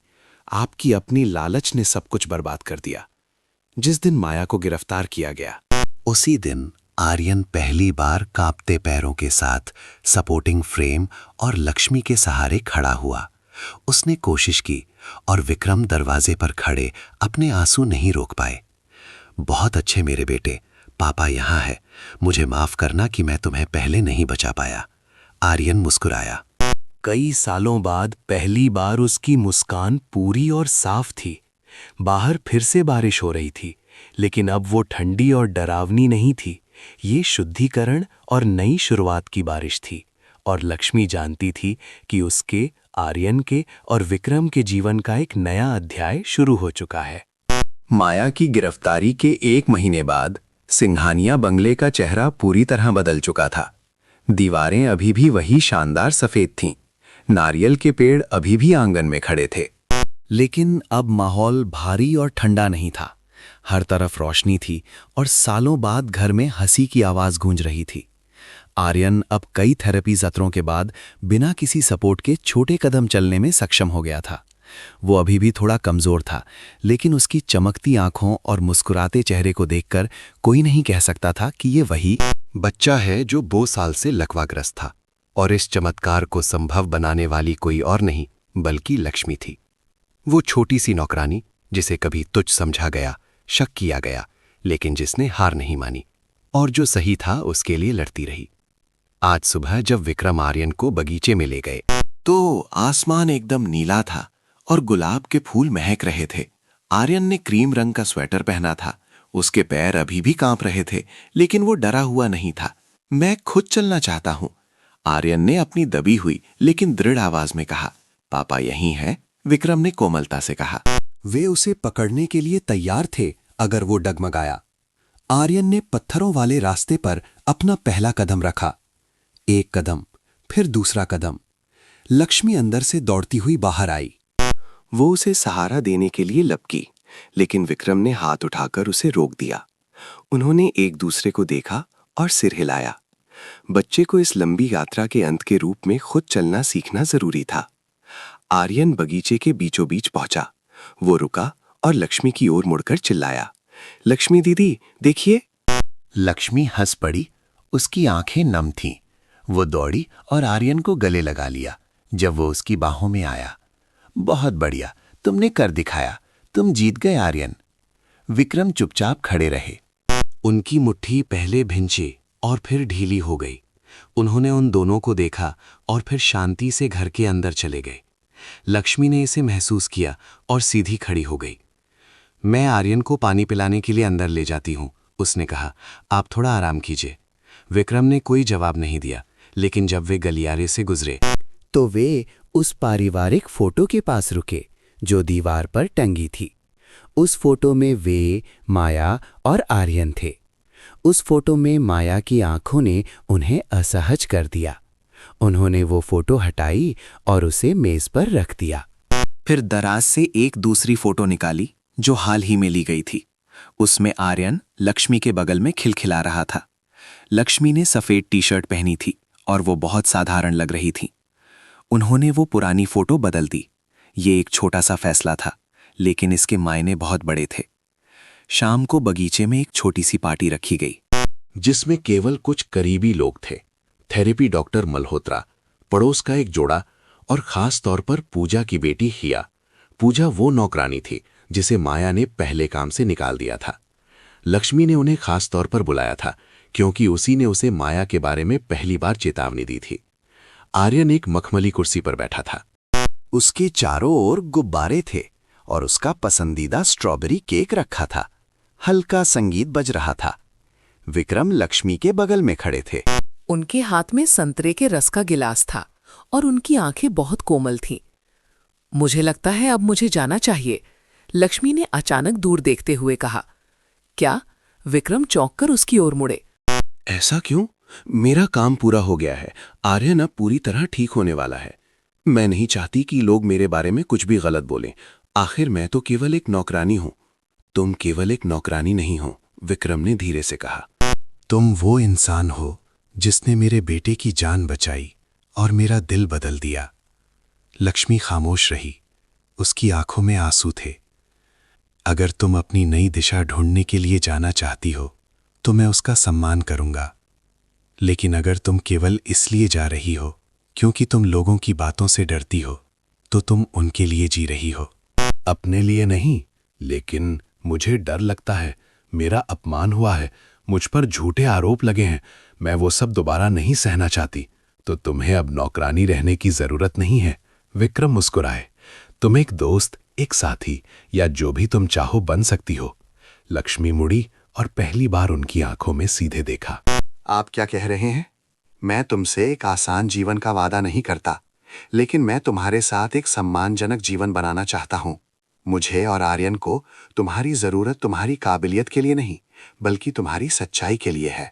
आपकी अपनी लालच ने सब कुछ बर्बाद कर दिया। जिस दिन माया को गिरफ्तार किया गया, उसी दिन आर्यन पहली बार कांपते पैरों के साथ सपोर्टिंग फ्रेम और लक्ष्मी के सहारे खड़ा हुआ। उसने कोशिश की और विक्रम दरवाजे पर खड़े अपने आंसू नहीं रोक पाए। बहुत अच्छे मेरे बेटे, पापा यहाँ है। मुझे माफ करना कि मैं तुम्हें पहले नहीं बचा पाया। आर्यन मुस्कुराया। कई सालों बाद पहली बार उसकी मुस्कान पूरी और साफ थी। बाहर फिर से बारिश हो रही थी, लेकिन अब वो ठंडी और डरावनी नहीं थी। ये शुद्धिकरण और नई शुरुआत की बारिश थी, और लक्ष्मी जानती थी कि उसके, आर्यन के और विक्रम के जीवन का एक नया अध्याय शुरू हो चुका है। माया की गिरफ्तारी के 1 महीने बाद सिंघानिया बंगले का चेहरा पूरी तरह बदल चुका था। दीवारें अभी भी वही शानदार सफेद थीं। नारियल के पेड़ अभी भी आंगन में खड़े थे। लेकिन अब माहौल भारी और ठंडा नहीं था। हर तरफ रोशनी थी और सालों बाद घर में हंसी की आवाज गूंज रही थी। आर्यन अब कई थेरेपी सत्रों के बाद बिना किसी सपोर्ट के छोटे कदम चलने में सक्षम हो गया था। वो अभी भी थोड़ा कमजोर था, लेकिन उसकी चमकती आंखों और मुस्कुराते चेहरे को देखकर कोई नहीं कह सकता था कि ये वही बच्चा है जो 2 साल से लकवाग्रस्त था, और इस चमत्कार को संभव बनाने वाली कोई और नहीं बल्कि लक्ष्मी थी। वो छोटी सी नौकरानी जिसे कभी तुच्छ समझा गया, शक किया गया, लेकिन जिसने हार नहीं मानी और जो सही था उसके लिए लड़ती रही। आज सुबह जब विक्रम आर्यन को बगीचे में ले गए तो आसमान एकदम नीला था और गुलाब के फूल महक रहे थे। आर्यन ने क्रीम रंग का स्वेटर पहना था। उसके पैर अभी भी कांप रहे थे, लेकिन वो डरा हुआ नहीं था। मैं खुद चलना चाहता हूं, आर्यन ने अपनी दबी हुई लेकिन दृढ़ आवाज में कहा। पापा यहीं हैं, विक्रम ने कोमलता से कहा। वे उसे पकड़ने के लिए तैयार थे अगर वो डगमगाया। आर्यन ने पत्थरों वाले रास्ते पर अपना पहला कदम रखा। 1 कदम, फिर दूसरा कदम। लक्ष्मी अंदर से दौड़ती हुई बाहर आई। वो उसे सहारा देने के लिए लपकी, लेकिन विक्रम ने हाथ उठाकर उसे रोक दिया। उन्होंने एक दूसरे को देखा और सिर हिलाया। बच्चे को इस लंबी यात्रा के अंत के रूप में खुद चलना सीखना जरूरी था। आर्यन बगीचे के बीचों बीच पहुंचा। वो रुका और लक्ष्मी की ओर मुड़कर चिल्लाया, लक्ष्मी दीदी देखिए। लक्ष्मी हंस पड़ी। उसकी आंखें नम थीं। वो दौड़ी और आर्यन को गले लगा लिया। जब वो उसकी बाहों में आया, बहुत बढ़िया, तुमने कर दिखाया, तुम जीत गए आर्यन। विक्रम चुपचाप खड़े रहे। उनकी मुट्ठी पहले भिंची और फिर ढीली हो गई। उन्होंने उन दोनों को देखा और फिर शांति से घर के अंदर चले गए। लक्ष्मी ने इसे महसूस किया और सीधी खड़ी हो गई। मैं आर्यन को पानी पिलाने के लिए अंदर ले जाती हूं, उसने कहा। आप थोड़ा आराम कीजिए। विक्रम ने कोई जवाब नहीं दिया, लेकिन जब वे गलियारे से गुजरे तो वे उस पारिवारिक फोटो के पास रुके जो दीवार पर टंगी थी। उस फोटो में वे, माया और आर्यन थे। उस फोटो में माया की आंखों ने उन्हें असहज कर दिया। उन्होंने वो फोटो हटाई और उसे मेज पर रख दिया। फिर दराज से एक दूसरी फोटो निकाली जो हाल ही में ली गई थी। उसमें आर्यन लक्ष्मी के बगल में खिलखिला रहा था। लक्ष्मी ने सफेद टी-शर्ट पहनी थी और वो बहुत साधारण लग रही थी। उन्होंने वो पुरानी फोटो बदल दी। ये एक छोटा सा फैसला था, लेकिन इसके मायने बहुत बड़े थे। शाम को बगीचे में एक छोटी सी पार्टी रखी गई, जिसमें केवल कुछ करीबी लोग थे। थेरेपी डॉक्टर मल्होत्रा, पड़ोस का एक जोड़ा और खास तौर पर पूजा की बेटी हिया। पूजा वो नौकरानी थी जिसे माया ने पहले काम से निकाल दिया था। लक्ष्मी ने उन्हें खास तौर पर बुलाया था क्योंकि उसी ने उसे माया के बारे में पहली बार चेतावनी दी थी। आर्यन एक मखमली कुर्सी पर बैठा था। उसके चारों ओर गुब्बारे थे और उसका पसंदीदा स्ट्रॉबेरी केक रखा था। हल्का संगीत बज रहा था। विक्रम लक्ष्मी के बगल में खड़े थे। उनके हाथ में संतरे के रस का गिलास था और उनकी आंखें बहुत कोमल थीं। मुझे लगता है अब मुझे जाना चाहिए, लक्ष्मी ने अचानक दूर देखते हुए कहा। क्या? विक्रम चौंक कर उसकी ओर मुड़े। ऐसा क्यों? मेरा काम पूरा हो गया है। आर्यन अब पूरी तरह ठीक होने वाला है। मैं नहीं चाहती कि लोग मेरे बारे में कुछ भी गलत बोलें। आखिर मैं तो केवल एक नौकरानी हूं। तुम केवल एक नौकरानी नहीं हो, विक्रम ने धीरे से कहा। तुम वो इंसान हो जिसने मेरे बेटे की जान बचाई और मेरा दिल बदल दिया। लक्ष्मी खामोश रही। उसकी आंखों में आंसू थे। अगर तुम अपनी नई दिशा ढूंढने के लिए जाना चाहती हो तो मैं उसका सम्मान करूंगा, लेकिन अगर तुम केवल इसलिए जा रही हो क्योंकि तुम लोगों की बातों से डरती हो तो तुम उनके लिए जी रही हो। अपने लिए नहीं, लेकिन मुझे डर लगता है। मेरा अपमान हुआ है, मुझ पर झूठे आरोप लगे हैं। मैं वो सब दोबारा नहीं सहना चाहती। तो तुम्हें अब नौकरानी रहने की जरूरत नहीं है। विक्रम मुस्कुराए। तुम एक दोस्त, एक साथी या जो भी तुम चाहो बन सकती हो। लक्ष्मी मुड़ी और पहली बार उनकी आंखों में सीधे देखा। आप क्या कह रहे हैं? मैं तुमसे एक आसान जीवन का वादा नहीं करता, लेकिन मैं तुम्हारे साथ एक सम्मानजनक जीवन बनाना चाहता हूं। मुझे और आर्यन को तुम्हारी जरूरत तुम्हारी काबिलियत के लिए नहीं, बल्कि तुम्हारी सच्चाई के लिए है।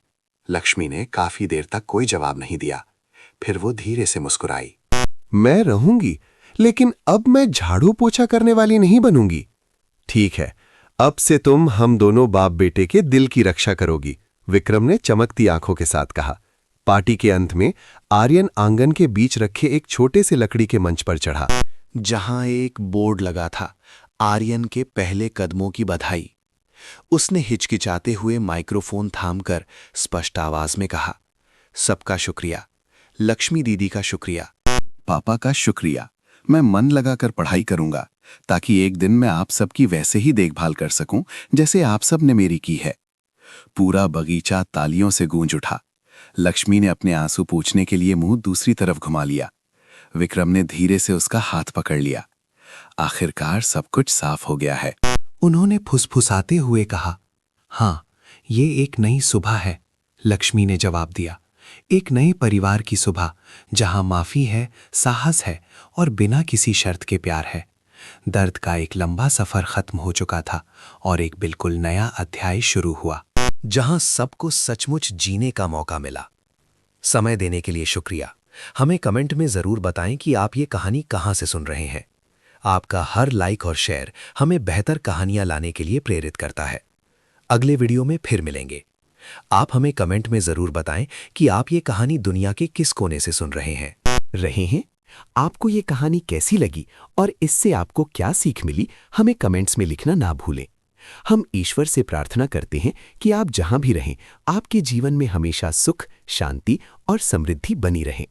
लक्ष्मी ने काफी देर तक कोई जवाब नहीं दिया। फिर वो धीरे से मुस्कुराई। मैं रहूंगी, लेकिन अब मैं झाड़ू पोछा करने वाली नहीं बनूंगी। ठीक है, अब से तुम हम दोनों बाप बेटे के दिल की रक्षा करोगी, विक्रम ने चमकती आंखों के साथ कहा। पार्टी के अंत में आर्यन आंगन के बीच रखे एक छोटे से लकड़ी के मंच पर चढ़ा, जहां एक बोर्ड लगा था, आर्यन के पहले कदमों की बधाई। उसने हिचकिचाते हुए माइक्रोफोन थामकर स्पष्ट आवाज में कहा, सबका शुक्रिया, लक्ष्मी दीदी का शुक्रिया, पापा का शुक्रिया। मैं मन लगाकर पढ़ाई करूंगा ताकि एक दिन मैं आप सबकी वैसे ही देखभाल कर सकूं जैसे आप सब ने मेरी की है। पूरा बगीचा तालियों से गूंज उठा। लक्ष्मी ने अपने आंसू पोंछने के लिए मुंह दूसरी तरफ घुमा लिया। विक्रम ने धीरे से उसका हाथ पकड़ लिया। आखिरकार सब कुछ साफ हो गया है। उन्होंने फुसफुसाते हुए कहा। हाँ, ये एक नई सुबह है, लक्ष्मी ने जवाब दिया। एक नए परिवार की सुबह, जहां माफी है, साहस है और बिना किसी शर्त के प्यार है। दर्द का एक लंबा सफर खत्म हो चुका था और एक बिल्कुल नया अध्याय शुरू हुआ, जहां सबको सचमुच जीने का मौका मिला। समय देने के लिए शुक्रिया। हमें कमेंट में जरूर बताएं कि आप ये कहानी कहां से सुन रहे हैं। आपका हर लाइक और शेयर हमें बेहतर कहानियां लाने के लिए प्रेरित करता है। अगले वीडियो में फिर मिलेंगे। आप हमें कमेंट में जरूर बताएं कि आप ये कहानी दुनिया के किस कोने से सुन रहे हैं। आपको ये कहानी कैसी लगी और इससे आपको क्या सीख मिली, हमें कमेंट्स में लिखना ना भूलें। हम ईश्वर से प्रार्थना करते हैं कि आप जहां भी रहें, आपके जीवन में हमेशा सुख, शांति और समृद्धि बनी रहे।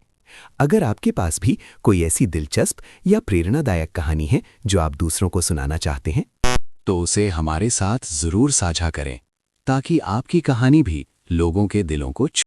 अगर आपके पास भी कोई ऐसी दिलचस्प या प्रेरणादायक कहानी है जो आप दूसरों को सुनाना चाहते हैं, तो उसे हमारे साथ जरूर साझा करें, ताकि आपकी कहानी भी लोगों के दिलों को